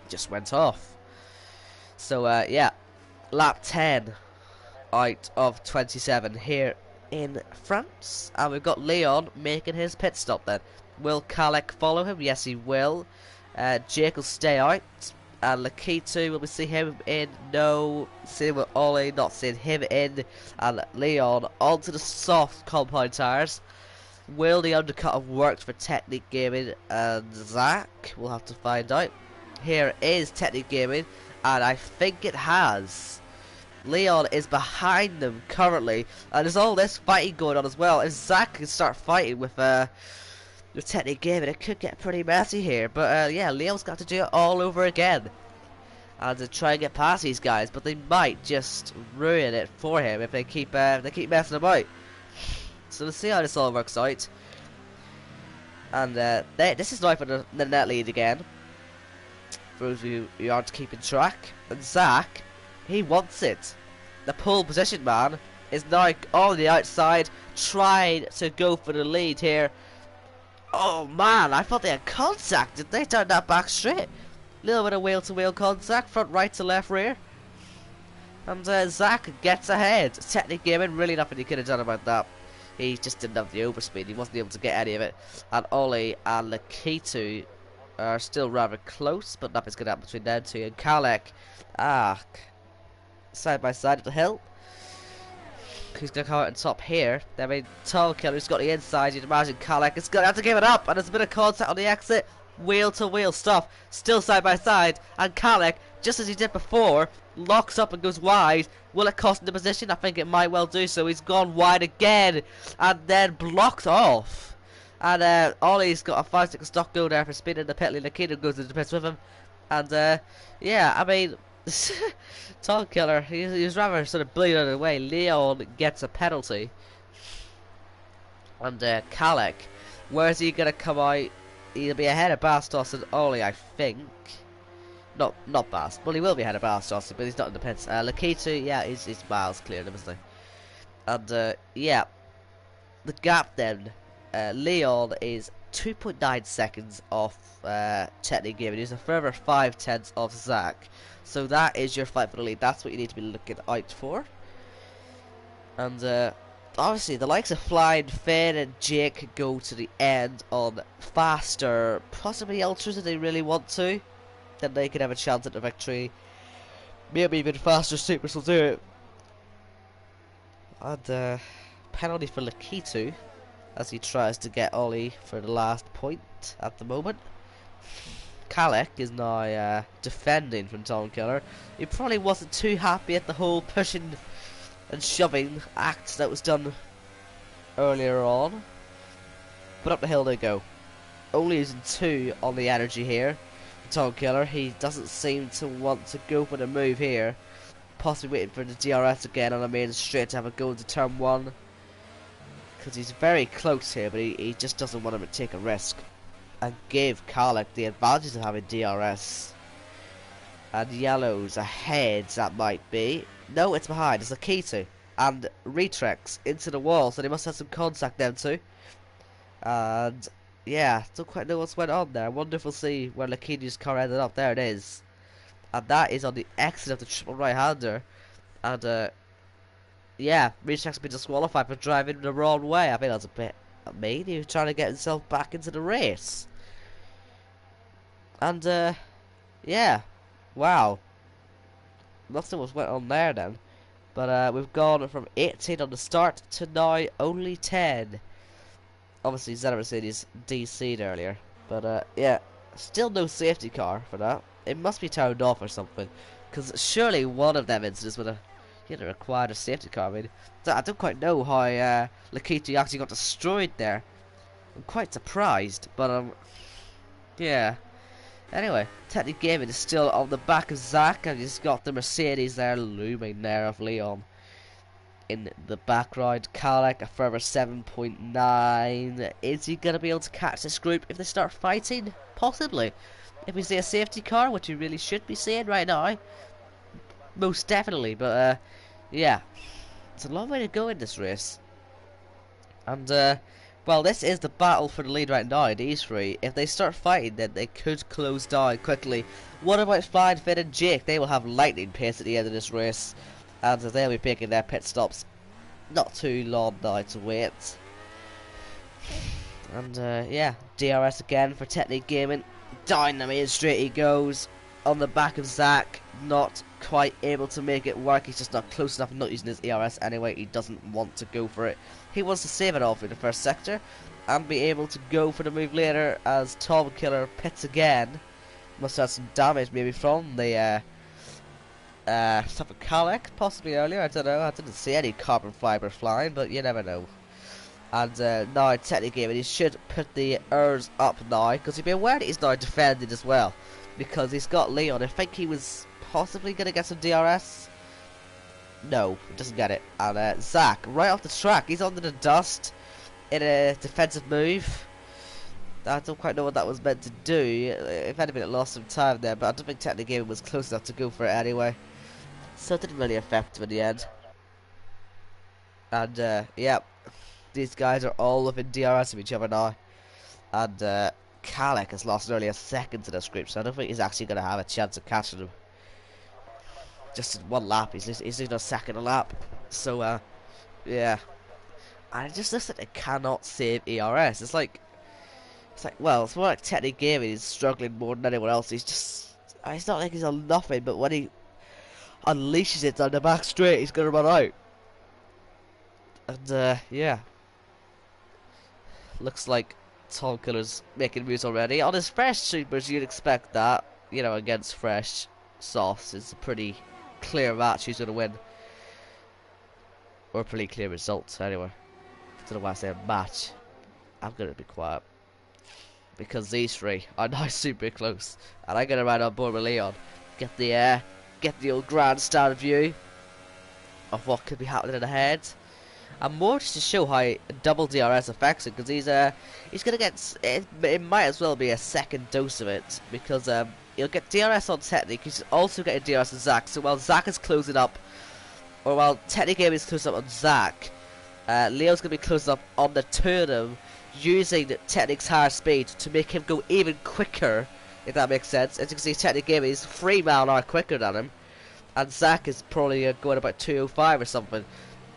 just went off. So, yeah. Lap 10. Out of 27 here in France, and we've got Leon making his pit stop then. Will Kalek follow him? Yes, he will. Jake will stay out, and Lakitu, will we see him in? No. Same with Ollie, not seeing him in, and Leon onto the soft compound tires. Will the undercut have worked for Technique Gaming and Zach? We'll have to find out. Here is Technique Gaming, and I think it has. Leon is behind them currently, and there's all this fighting going on as well. If Zach can start fighting with Technique Gaming, it could get pretty messy here. But yeah, Leon's got to do it all over again, and to try and get past these guys. But they might just ruin it for him if they keep messing about. So we'll see how this all works out. And this is now for the net lead again. For those of you who aren't keeping track, and Zach, he wants it. The pole position man is now on the outside, trying to go for the lead here. Oh man, I thought they had contact. Did they turn that back straight? Little bit of wheel-to-wheel contact, front right to left rear. And Zach gets ahead. Technique Gaming, really nothing he could have done about that. He just didn't have the overspeed. He wasn't able to get any of it. And Ollie and Lakitu are still rather close, but nothing's going to happen between them two. And Kalek, side by side at the hill. who's going to come out on top here. I mean, Tall Killer's got the inside. You'd imagine Kalek is going to have to give it up. And there's a bit of contact on the exit. Wheel to wheel stuff. Still side by side. And Kalek, just as he did before, locks up and goes wide. Will it cost him the position? I think it might well do so. He's gone wide again. And then blocked off. And Ollie's got a 5-second stock go there for speed in the pit lane. The Kingdom goes into the pits with him. And yeah, I mean, Tall Killer, he was rather sort of bleeding out of the way. Leon gets a penalty. And Kalek, where's he gonna come out? He'll be ahead of Bastos and Ollie, I think. Not Bast. Well, he will be ahead of Bastos, but he's not in the pits. Lakitu, yeah, he's miles clear of him, isn't he? And yeah, the gap then. Leon is 2.9 seconds off Chetney Gaming. He's a further 5/10 off Zach. So that is your fight for the lead. That's what you need to be looking out for. And obviously the likes of Flying Finn and Jake go to the end on faster, possibly ultras if they really want to. Then they could have a chance at the victory. Maybe even faster supers will do it. And penalty for Lakitu as he tries to get Ollie for the last point at the moment. Kalek is now defending from Tom Killer. He probably wasn't too happy at the whole pushing and shoving act that was done earlier on. But up the hill they go. Only using 2 on the energy here. Tom Killer, he doesn't seem to want to go for the move here. Possibly waiting for the DRS again on the main straight to have a go into turn 1. Because he's very close here, but he just doesn't want him to take a risk. And give Kalek the advantage of having DRS. And yellow's ahead, that might be. No, it's behind, it's Lakitu. And Retrex into the wall, so they must have some contact them too. And yeah, don't quite know what's went on there. I wonder if we'll see where Lakitu's car ended up. There it is. And that is on the exit of the triple right-hander. And yeah, Retrex been disqualified for driving the wrong way. I think that's a bit mean. He was trying to get himself back into the race. And yeah, wow. Nothing was went on there then. But we've gone from 18 on the start to now only 10. Obviously, Zeta Mercedes DC'd earlier. But yeah, still no safety car for that. It must be turned off or something. Because surely one of them incidents would have required a safety car. I mean, I don't quite know how Lakitu actually got destroyed there. I'm quite surprised. But yeah. Anyway, Technic Gaming is still on the back of Zach, and he's got the Mercedes there looming there of Leon. In the background, Kalek a further 7.9. Is he going to be able to catch this group if they start fighting? Possibly. If we see a safety car, which we really should be seeing right now. Most definitely, but yeah. It's a long way to go in this race. And well, this is the battle for the lead right now, these three. If they start fighting, then they could close down quickly. What about Flying Finn and Jake? They will have lightning pace at the end of this race. And they'll be picking their pit stops. Not too long now to wait. And yeah, DRS again for Technic Gaming. Down the main straight he goes. On the back of Zach. Not quite able to make it work. He's just not close enough, not using his ERS anyway. He doesn't want to go for it. He wants to save it all for the first sector and be able to go for the move later as Tom Killer pits again. Must have some damage maybe from the stuff of Kalek possibly earlier. I don't know. I didn't see any carbon fiber flying, but you never know. And now technically, he should put the ERLs up now because he'd be aware that he's now defended as well because he's got Leon. I think he was possibly going to get some DRS. No, he doesn't get it. And Zach, right off the track, he's under the dust in a defensive move. I don't quite know what that was meant to do. If anything, it lost some time there, but I don't think Technic Gaming was close enough to go for it anyway. So it didn't really affect him in the end. And yeah, these guys are all within DRS of each other now. And Kalek has lost nearly a second to this group, so I don't think he's actually going to have a chance of catching him. Just in one lap, he's losing a second a lap. So yeah, and it just looks like they cannot save ERS. It's like, well, it's more like Technic Gaming is struggling more than anyone else. It's not like he's on nothing, but when he unleashes it on the back straight, he's gonna run out. And yeah, looks like Tom Killer's making moves already. On his fresh supers, you'd expect that. You know, against fresh sauce, it's a pretty clear match who's going to win. Or a pretty clear result, anyway. I don't know why I say a match. I'm going to be quiet. Because these three are now super close. And I'm going to ride on board with Leon. Get the old grandstand view of what could be happening ahead. And more just to show how double DRS affects it, because he's gonna get it might as well be a second dose of it, because he'll get DRS on Technic. He's also getting DRS on Zach. So while Zach is closing up, or while Technic Gaming is closing up on Zach, Leo's gonna be closing up on the two of them, using Technic's higher speed to make him go even quicker, if that makes sense. As you can see, Technic Gaming is 3 miles an hour quicker than him, and Zach is probably going about 205 or something.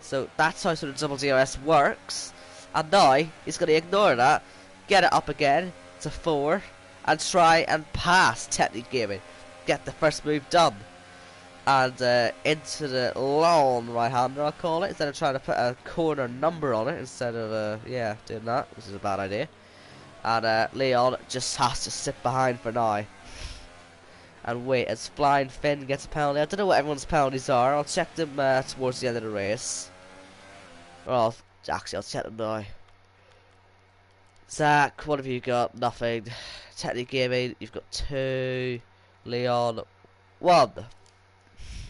So that's how sort of double DRS works. And now he's going to ignore that, get it up again to 4, and try and pass Technic Gaming. Get the first move done. And into the long right hander, I'll call it, instead of trying to put a corner number on it, instead of yeah, doing that, which is a bad idea. And Leon just has to sit behind for now and wait as Flying Finn gets a penalty. I don't know what everyone's penalties are. I'll check them towards the end of the race. Well, actually, I'll check them now. Zach, what have you got? Nothing. Technic Gaming, you've got 2. Leon, 1.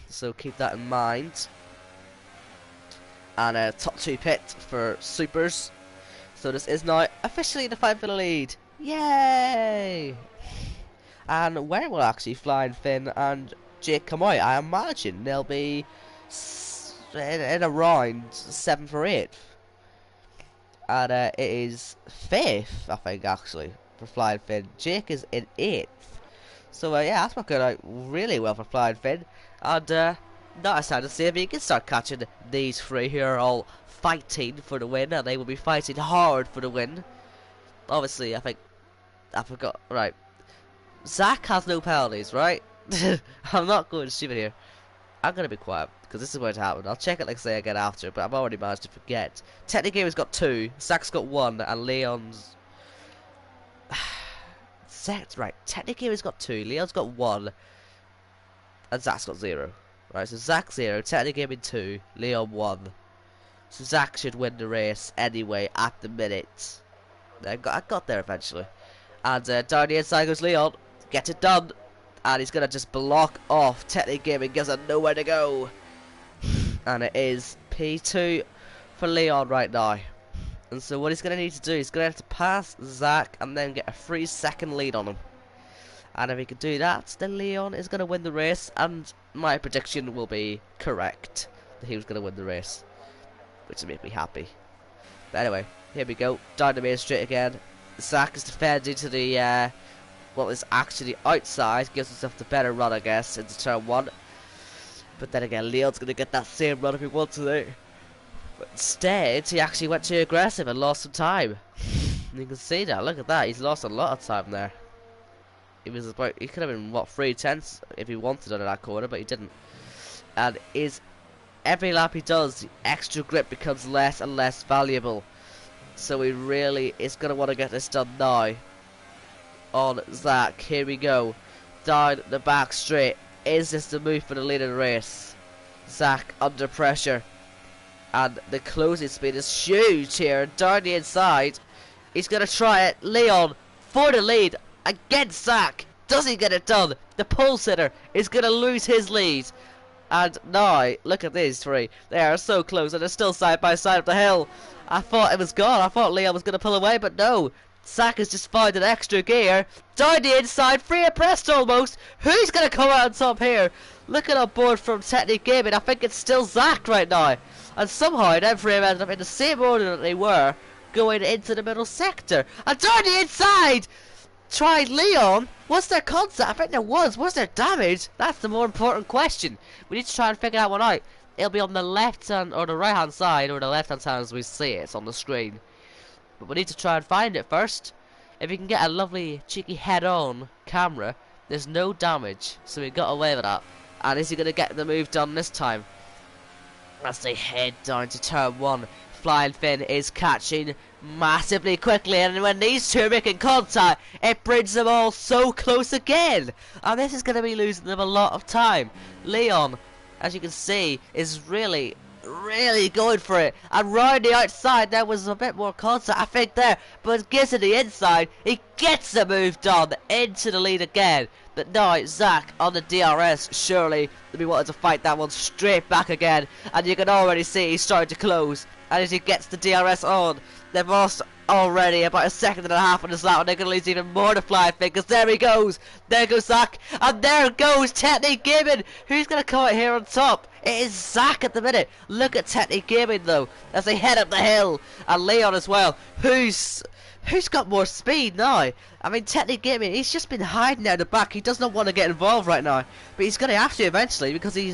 So keep that in mind. And top 2 pit for supers. So this is now officially the fight for the lead. Yay! And where will actually Flying Finn and Jake come out? I imagine they'll be in around 7th or 8th. And it is 5th, I think, actually, for Flying Finn. Jake is in 8th. So yeah, that's working out really well for Flying Finn. And not as sad to see if he can start catching these 3 who are all fighting for the win, and they will be fighting hard for the win. Obviously, I think I forgot. Right, Zach has no penalties, right? I'm not going stupid here. I'm gonna be quiet because this is going to happen. I'll check it like say again after, but I've already managed to forget. Technic Gamer's got 2, Zach's got 1, and Leon's right. Technic Gamer's got 2, Leon's got 1, and Zach's got 0. Right, so Zach 0, Technic Gaming 2, Leon 1. So Zach should win the race anyway at the minute. I got there eventually. And down the inside goes Leon. Gets it done. And he's going to just block off Technic Gaming. Gives him nowhere to go. And it is P2 for Leon right now. And so what he's going to need to do, he's going to have to pass Zach and then get a 3-second lead on him. And if he can do that, then Leon is going to win the race. And my prediction will be correct. That he was going to win the race. Which will make me happy. But anyway, here we go. Down the main straight again. Zach is defending to the, well, is actually outside. Gives himself the better run, I guess, into turn 1. But then again, Leon's going to get that same run if he wants to. But instead, he actually went too aggressive and lost some time. You can see that. Look at that. He's lost a lot of time there. He could have been, what, 3/10 if he wanted under that corner, but he didn't. And every lap he does, the extra grip becomes less and less valuable. So he really is going to want to get this done now. On Zach, here we go. Down the back straight. Is this the move for the lead of the race? Zach under pressure. And the closing speed is huge here. Down the inside. He's going to try it. Leon for the lead against Zach. Does he get it done? The pole sitter is going to lose his lead. And now, look at these 3. They are so close and they're still side by side up the hill. I thought it was gone. I thought Leon was going to pull away, but no. Zach has just found an extra gear. Down the inside, 3 abreast almost. Who's going to come out on top here? Looking on board from Technic Gaming, I think it's still Zach right now. And somehow, them 3 ended up in the same order that they were, going into the middle sector. And down the inside! Tried Leon. Was there contact? I think there was. Was there damage? That's the more important question. We need to try and figure that one out. It'll be on the left hand or the right hand side, or the left hand side as we see it on the screen. But we need to try and find it first. If we can get a lovely cheeky head-on camera, there's no damage, so we got away with that. And is he going to get the move done this time? As they head down to turn 1, Flying Finn is catching massively quickly, and when these two are making contact, it brings them all so close again, and this is going to be losing them a lot of time. Leon, as you can see, is really going for it, and round the outside there was a bit more contact I think there, but gets to the inside, he gets the move done into the lead again. But now Zach on the DRS, surely we wanted to fight that one straight back again, and you can already see he's starting to close, and as he gets the DRS on, they've lost already about a second and a half on this lap, and they're going to lose even more to Flying Finn, because there he goes, there goes Zach, and there goes Technique Gaming. Who's going to come out here on top? It is Zach at the minute. Look at Technique Gaming though, as they head up the hill, and Leon as well, who's got more speed now. I mean, Technique Gaming, he's just been hiding out the back. He does not want to get involved right now, but he's going to have to eventually, because he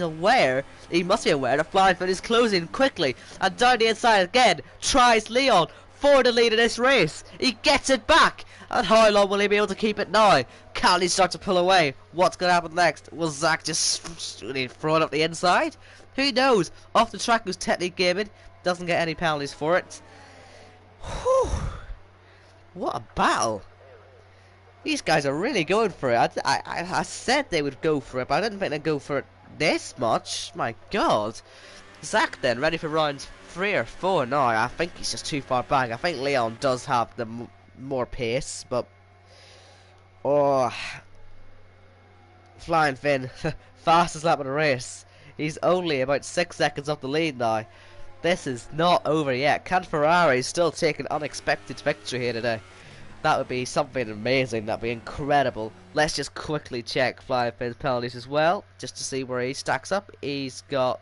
must be aware that Flying Finn is closing quickly, and down the inside again tries Leon for the lead in this race. He gets it back, and how long will he be able to keep it now? Can he start to pull away? What's going to happen next? Will Zach just throw it up the inside? Who knows? Off the track goes Technique Gaming, doesn't get any penalties for it. Whew. What a battle. These guys are really going for it. I said they would go for it, but I didn't think they'd go for it this much. My god. Zach then, ready for rounds 3 or 4 now. I think he's just too far back. I think Leon does have the more pace, but... Oh... Flying Finn, fastest lap of the race. He's only about 6 seconds off the lead now. This is not over yet. Can Ferrari still take an unexpected victory here today? That would be something amazing. That'd be incredible. Let's just quickly check Flying Finn's penalties as well, just to see where he stacks up. He's got,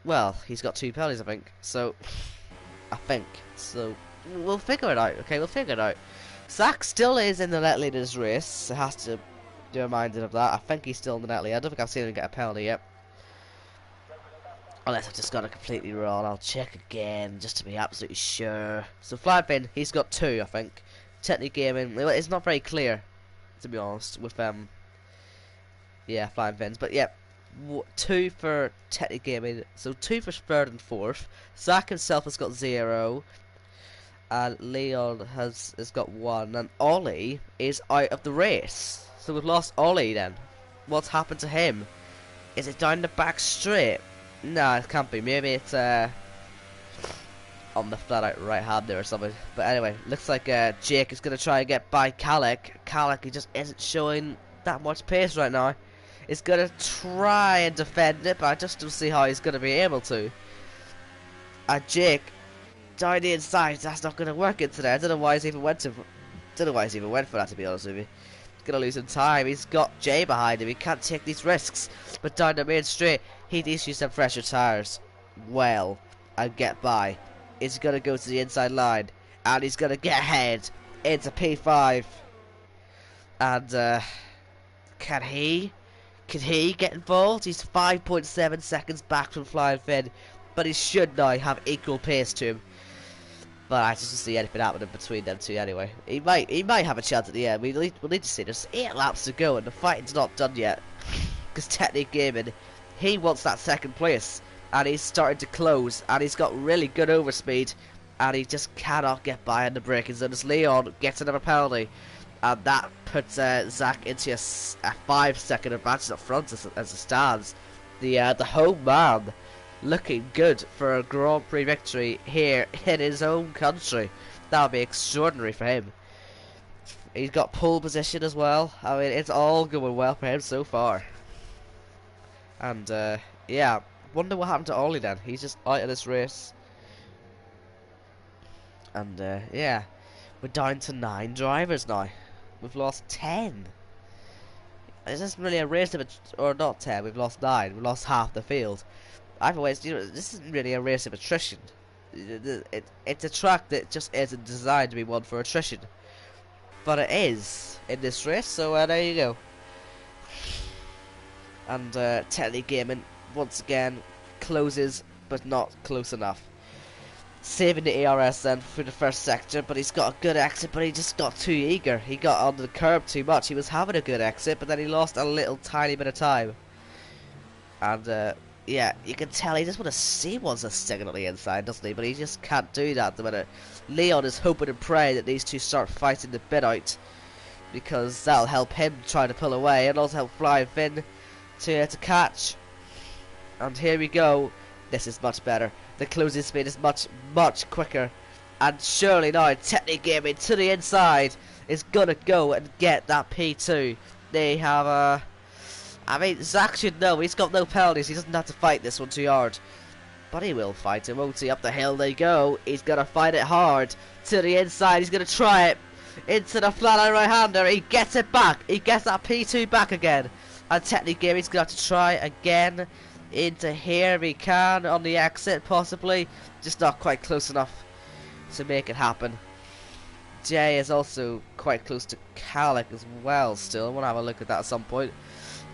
well, he's got 2 penalties, I think. So, So, we'll figure it out. Okay, we'll figure it out. Zach still is in the net lead in this race. It has to be reminded of that. I think he's still in the net lead. I don't think I've seen him get a penalty yet. Unless I've just got it completely wrong. I'll check again just to be absolutely sure. So Flying Finn, he's got 2, I think. Technique Gaming, it's not very clear, to be honest, with yeah, Flying Fins. But yeah, 2 for Technique Gaming, so 2 for 3rd and 4th. Zach himself has got 0, and Leon has got 1, and Ollie is out of the race. So we've lost Ollie then. What's happened to him? Is it down the back straight? No, it can't be. Maybe it's on the flat out right hand there or something. But anyway, looks like Jake is going to try and get by Calic. Calic, he just isn't showing that much pace right now. He's going to try and defend it, but I just don't see how he's going to be able to. And Jake, down the inside, that's not going to work in today. I don't know why he's even went for that, to be honest with you. He's going to lose some time. He's got Jay behind him. He can't take these risks. But down the main straight, he needs to use some fresher tyres. Well, and get by. He's going to go to the inside line. And he's going to get ahead into P5. And, can he get involved? He's 5.7 seconds back from Flying Finn. But he should now have equal pace to him. But I just don't see anything happening between them two anyway. He might have a chance at the end. We'll need to see. There's 8 laps to go and the fighting's not done yet. Because Technique Gaming, he wants that 2nd place. And he's starting to close. And he's got really good overspeed. And he just cannot get by on the braking zone as Leon gets another penalty. And that puts Zach into a 5-second advantage up front as it stands. The home man looking good for a Grand Prix victory here in his own country. That would be extraordinary for him. He's got pole position as well. I mean, it's all going well for him so far. And yeah, wonder what happened to Ollie then. He's just out of this race. And yeah, we're down to 9 drivers now. We've lost 10. Is this really a race of or not 10? We've lost 9. We've lost half the field. Either way, this isn't really a race of attrition. It's a track that just isn't designed to be one for attrition. But it is in this race, so there you go. And Technique Gaming, once again, closes, but not close enough. Saving the ERS then for the first sector, but he's got a good exit, but he just got too eager. He got onto the curb too much. He was having a good exit, but then he lost a little tiny bit of time. And Yeah, you can tell he just wants to stick it on the inside, doesn't he? But he just can't do that at the minute. Leon is hoping and praying that these two start fighting the bit out, because that'll help him try to pull away and also help Flying Finn to catch. And here we go. This is much better. The closing speed is much quicker. And surely now Technique Gaming to the inside is gonna go and get that P2. They have I mean, Zach should know, he's got no penalties, he doesn't have to fight this one too hard. But he will fight it, won't he? Up the hill they go, he's gonna fight it hard. To the inside, he's gonna try it. Into the flat right-hander, he gets it back. He gets that P2 back again. And Technique Gaming's gonna have to try again. Into here, he can, on the exit possibly. Just not quite close enough to make it happen. Jay is also quite close to Calic as well still. I want to have a look at that at some point.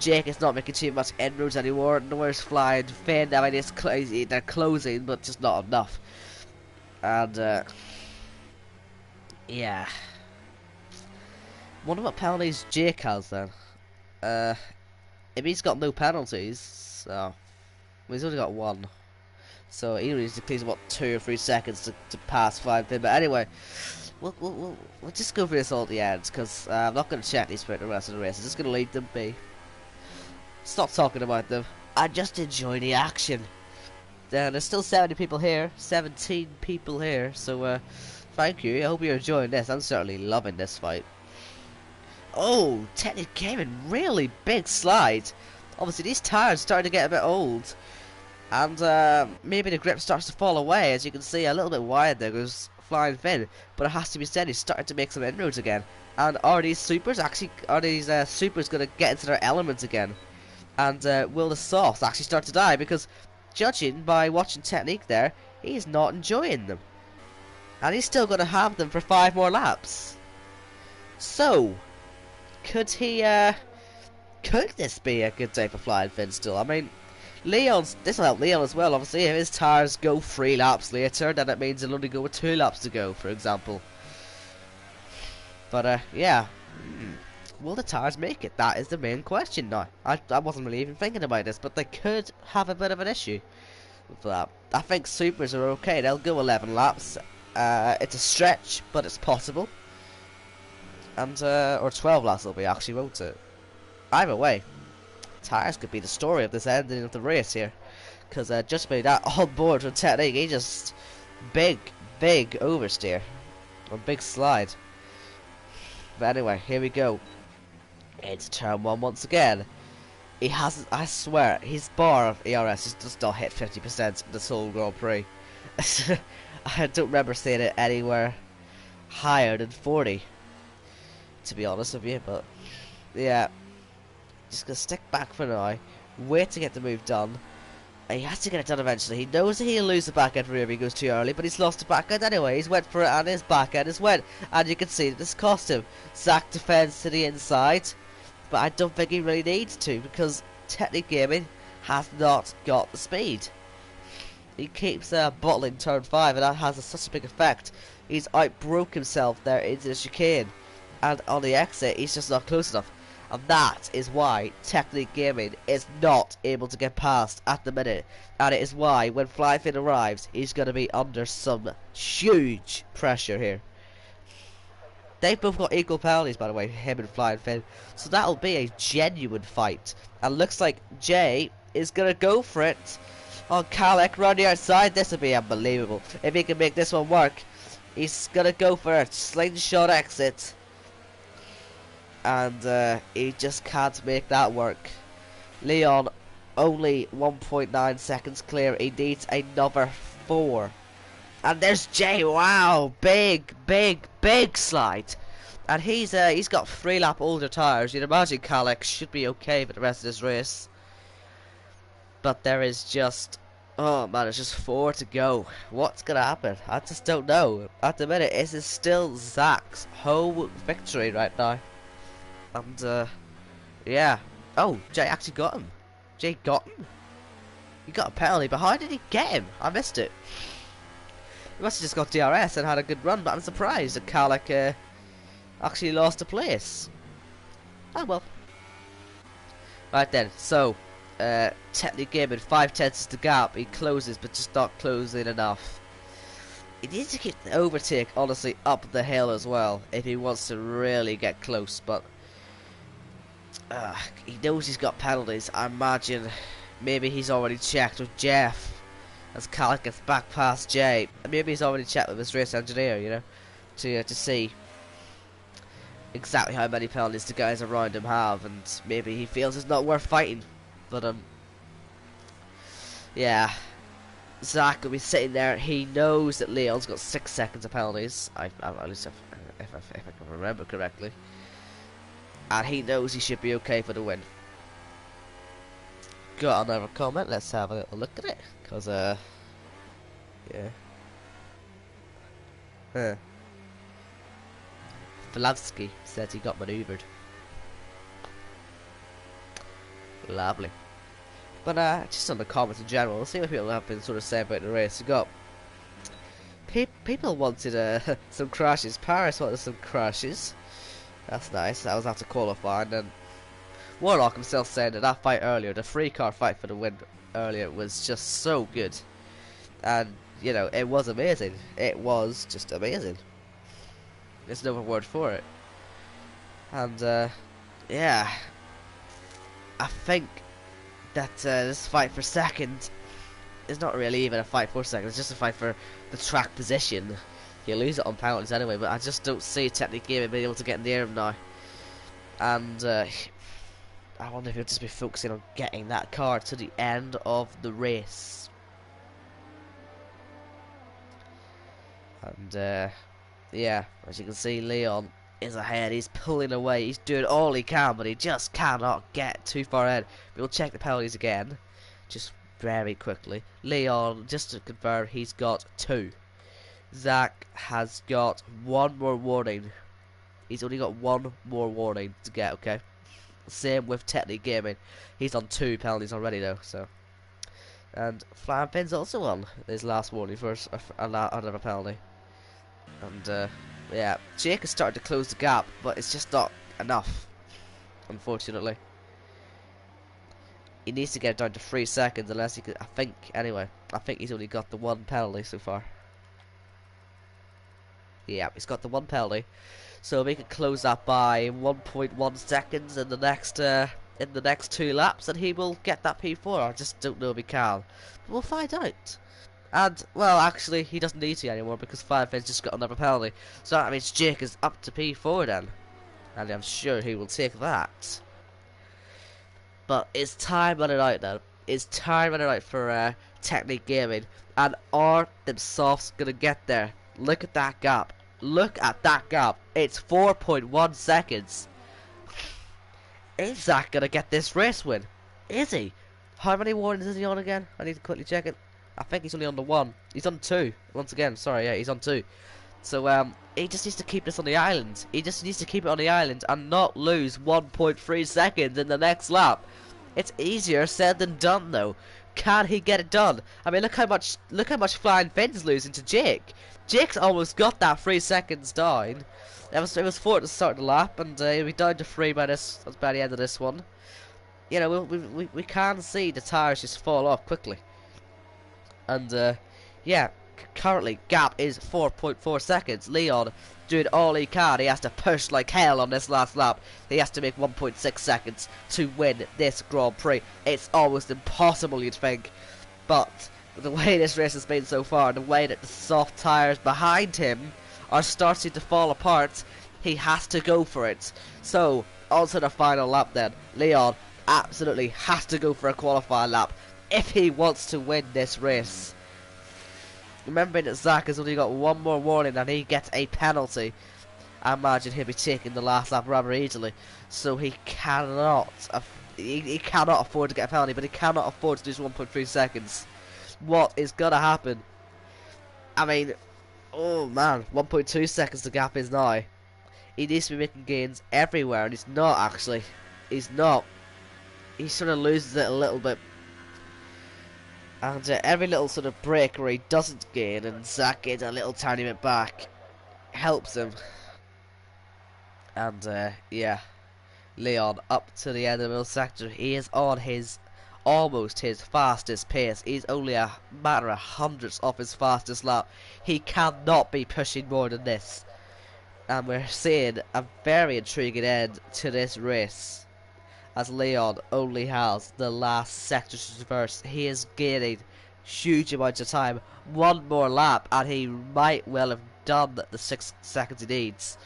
Jake is not making too much inroads anymore. Nowhere's Flying Finn. I mean, they're closing, but just not enough. And, yeah. Wonder what penalties Jake has then. If he's got no penalties, so well, he's only got one. So he needs to clean about 2 or 3 seconds to pass Flying Finn. But anyway, we'll just go for this all at the end, because I'm not going to check these for the rest of the race. I'm just going to leave them be. Stop talking about them. I just enjoy the action. There's still 17 people here. So thank you. I hope you're enjoying this. I'm certainly loving this fight. Oh, Technique Gaming, really big slide. Obviously these tires starting to get a bit old, and maybe the grip starts to fall away. As you can see, a little bit wide there goes Flying Finn, but it has to be said, he's starting to make some inroads again. And are these supers gonna get into their elements again? And will the sauce actually start to die? Because judging by watching Technique there, he's not enjoying them, and he's still gonna have them for 5 more laps. So could he could this be a good day for Flying Finn still? I mean, this will help Leon as well. Obviously, if his tires go 3 laps later, then it means he'll only go with 2 laps to go, for example. But yeah, will the tires make it? That is the main question now. I wasn't really even thinking about this, but they could have a bit of an issue with that. I think supers are okay. They'll go 11 laps. It's a stretch, but it's possible. And or 12 laps it'll be actually, won't it? Either way, tires could be the story of this ending of the race here, because just by that on board from Technique, he just big oversteer, or big slide. But anyway, here we go. It's turn 1 once again. He hasn't, I swear, his bar of ERS has just not hit 50% this whole Grand Prix. I don't remember seeing it anywhere higher than 40, to be honest with you. But yeah, just gonna stick back for now, wait to get the move done. And he has to get it done eventually. He knows that he'll lose the back end for him if he goes too early, but he's lost the back end anyway. He's went for it, and his back end is wet, and you can see that this cost him. Zach defends to the inside, but I don't think he really needs to, because Technique Gaming has not got the speed. He keeps bottling turn 5, and that has such a big effect. He's outbroke himself there into the chicane, and on the exit he's just not close enough. And that is why Technique Gaming is not able to get past at the minute. And it is why when Flying Finn arrives, he's going to be under some huge pressure here. They've both got equal penalties, by the way, him and Flying Finn. So that'll be a genuine fight. And looks like Jay is going to go for it on Calic round the outside. This will be unbelievable. If he can make this one work, he's going to go for a slingshot exit. And he just can't make that work. Leon only 1.9 seconds clear. He needs another 4. And there's Jay. Wow, big slide. And he's got 3 lap older tires. You'd imagine Calic should be okay for the rest of this race. But there is just, oh man, it's just 4 to go. What's gonna happen? I just don't know. At the minute, this is still Zach's home victory right now. And yeah. Oh, Jay actually got him. Jay got him? He got a penalty, but how did he get him? I missed it. He must have just got DRS and had a good run, but I'm surprised that Calic actually lost a place. Oh well. Right then, so technically given 5/10 is the gap. He closes, but just not closing enough. He needs to keep the overtake, honestly, up the hill as well if he wants to really get close. But he knows he's got penalties. I imagine maybe he's already checked with Jeff as Cal gets back past Jay. Maybe he's already checked with his race engineer, you know, to see exactly how many penalties the guys around him have, and maybe he feels it's not worth fighting. But yeah, Zach will be sitting there. He knows that Leon's got 6 seconds of penalties. At least if I can remember correctly, and he knows he should be okay for the win. Got another comment. Let's have a little look at it, cause yeah. Flavsky said he got manoeuvred. Lovely. But just on the comments in general, let's see what people have been sort of saying about the race. We got people wanted some crashes. Paris wanted some crashes. That's nice. That was after qualifying. And Warlock himself saying that that fight earlier, the free car fight for the win earlier, was just so good. And you know, it was amazing. It was just amazing. There's no other word for it. And yeah, I think that this fight for second is not really even a fight for second. It's just a fight for the track position. You lose it on penalties anyway, but I just don't see Technic Gaming being able to get in the air now. And I wonder if he'll just be focusing on getting that car to the end of the race. And yeah, as you can see, Leon is ahead. He's pulling away. He's doing all he can, but he just cannot get too far ahead. We'll check the penalties again, just very quickly. Leon, just to confirm, he's got 2. Zach has got 1 more warning. He's only got 1 more warning to get, okay? Same with Technic Gaming. He's on 2 penalties already, though, so. And Flying Pin's also on his last warning for another penalty. And yeah, Jake has started to close the gap, but it's just not enough, unfortunately. He needs to get it down to 3 seconds, unless he could. I think he's only got the 1 penalty so far. Yeah, he's got the 1 penalty, so we can close that by 1.1 seconds in the next 2 laps, and he will get that P4. I just don't know if he can. But we'll find out. And, well, actually, he doesn't need to anymore because Firefin's just got another penalty. So that means Jake is up to P4 then. And I'm sure he will take that. But it's time running out now. It's time running out for Technic Gaming. And are themselves going to get there? Look at that gap. Look at that gap. It's 4.1 seconds. Is Zach going to get this race win? Is he? How many warnings is he on again? I need to quickly check it. I think he's only on the 1. He's on 2. Once again, sorry, yeah, he's on 2. So, he just needs to keep this on the island. He just needs to keep it on the island and not lose 1.3 seconds in the next lap. It's easier said than done, though. Can he get it done? I mean, look how much Flying Finn's losing to Jake. Jake's almost got that 3 seconds down. It was 4 at the start of the lap, and he'll be down to 3 by the end of this one. You know, we can see the tires just fall off quickly. And yeah, currently gap is 4.4 seconds. Leon doing all he can. He has to push like hell on this last lap. He has to make 1.6 seconds to win this Grand Prix. It's almost impossible, you'd think. But the way this race has been so far, the way that the soft tires behind him are starting to fall apart, he has to go for it. So, on to the final lap then. Leon absolutely has to go for a qualifying lap if he wants to win this race. Remembering that Zach has only got 1 more warning and he gets a penalty, I imagine he'll be taking the last lap rather easily. So he cannot afford to get a penalty, but he cannot afford to lose 1.3 seconds. What is gonna happen? I mean, oh man, 1.2 seconds the gap is now. He needs to be making gains everywhere, and he's not actually. He's not. He sort of loses it a little bit. And every little sort of break where he doesn't gain and Zach gets a little tiny bit back helps him. And yeah, Leon up to the end of the middle sector. He is on his almost his fastest pace. He's only a matter of hundredths off his fastest lap. He cannot be pushing more than this. And we're seeing a very intriguing end to this race, as Leon only has the last sector to traverse. He is gaining huge amounts of time. One more lap and he might well have done the 6 seconds he needs.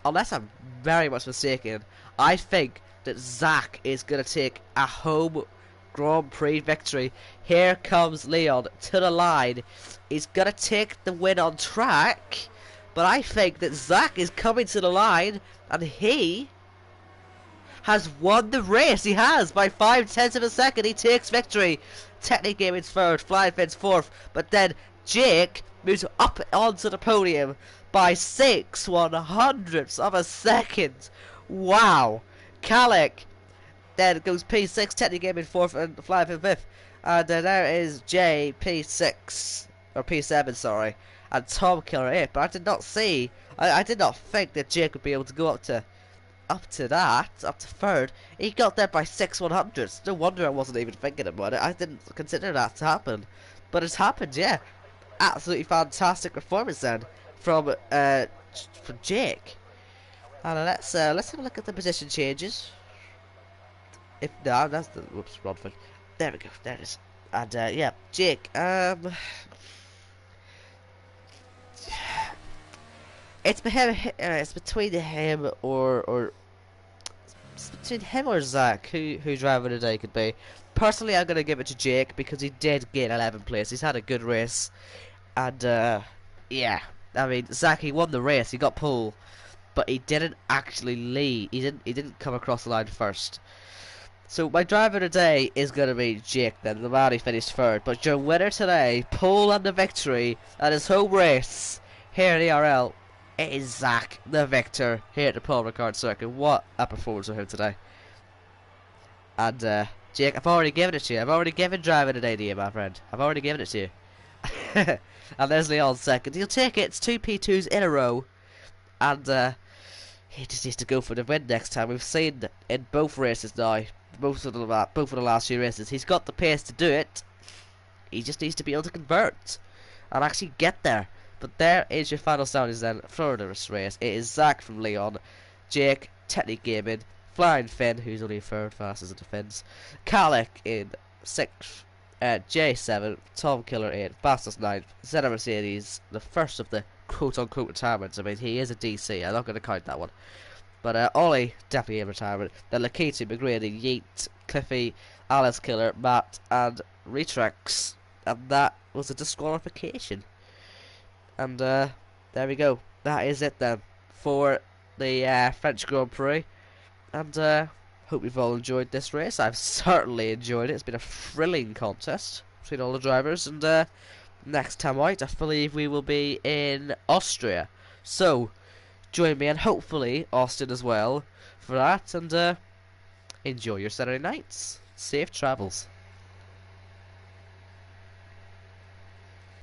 Unless I'm very much mistaken, I think that Zach is going to take a home Grand Prix victory. Here comes Leon to the line. He's going to take the win on track, but I think that Zach is coming to the line and he has won the race. He has by 5/10 of a second. He takes victory. Technic Gaming's third, Flying Finn's fourth, but then Jake moves up onto the podium by 6/100ths of a second. Wow. Kalik then goes P6, Technic Gaming fourth, and Flying Finn fifth. And there is Jay P6, or P7, sorry, and Tom Killer 8. But I did not see, I did not think that Jake would be able to go up to third. He got there by 6/100ths. No wonder I wasn't even thinking about it. I didn't consider that to happen, but it's happened. Yeah, absolutely fantastic performance then from Jake. And let's have a look at the position changes. If no, that's the whoops, wrong thing. There we go. There it is. And yeah, Jake. It's between him or it's between him or Zach. Who driver today could be? Personally, I'm gonna give it to Jake because he did gain 11th place. He's had a good race, and yeah. I mean, Zach, he won the race. He got pole, but he didn't actually lead. He didn't come across the line first. So my driver today is gonna be Jake. Then the man who finished third. But your winner today, pole and the victory at his home race here in ERL. It is Zach, the victor, here at the Paul Ricard Circuit. What a performance for him today. And, Jake, I've already given it to you. I've already given driving today to you, my friend. I've already given it to you. And there's Leon second. He'll take it. It's 2 P2s in a row. And, he just needs to go for the win next time. We've seen in both races now, both of the last few races, he's got the pace to do it. He just needs to be able to convert and actually get there. But there is your final standings then for this race. It is Zach from Leon, Jake, Technic Gaming, Flying Finn, who's only third fastest at the fins, Kalik in 6th, J7, Tom Killer 8, fastest 9th, Zeta Mercedes, the first of the quote-unquote retirements. I mean, he is a DC, I'm not going to count that one. But Ollie, definitely in retirement. Then Lakitu, McGrady, Yeet, Cliffy, Alice Killer, Matt, and Retrex. And that was a disqualification. And there we go. That is it then for the French Grand Prix. And hope you've all enjoyed this race. I've certainly enjoyed it. It's been a thrilling contest between all the drivers. And next time out, I believe we will be in Austria. So join me, and hopefully Austin as well, for that. And enjoy your Saturday nights. Safe travels.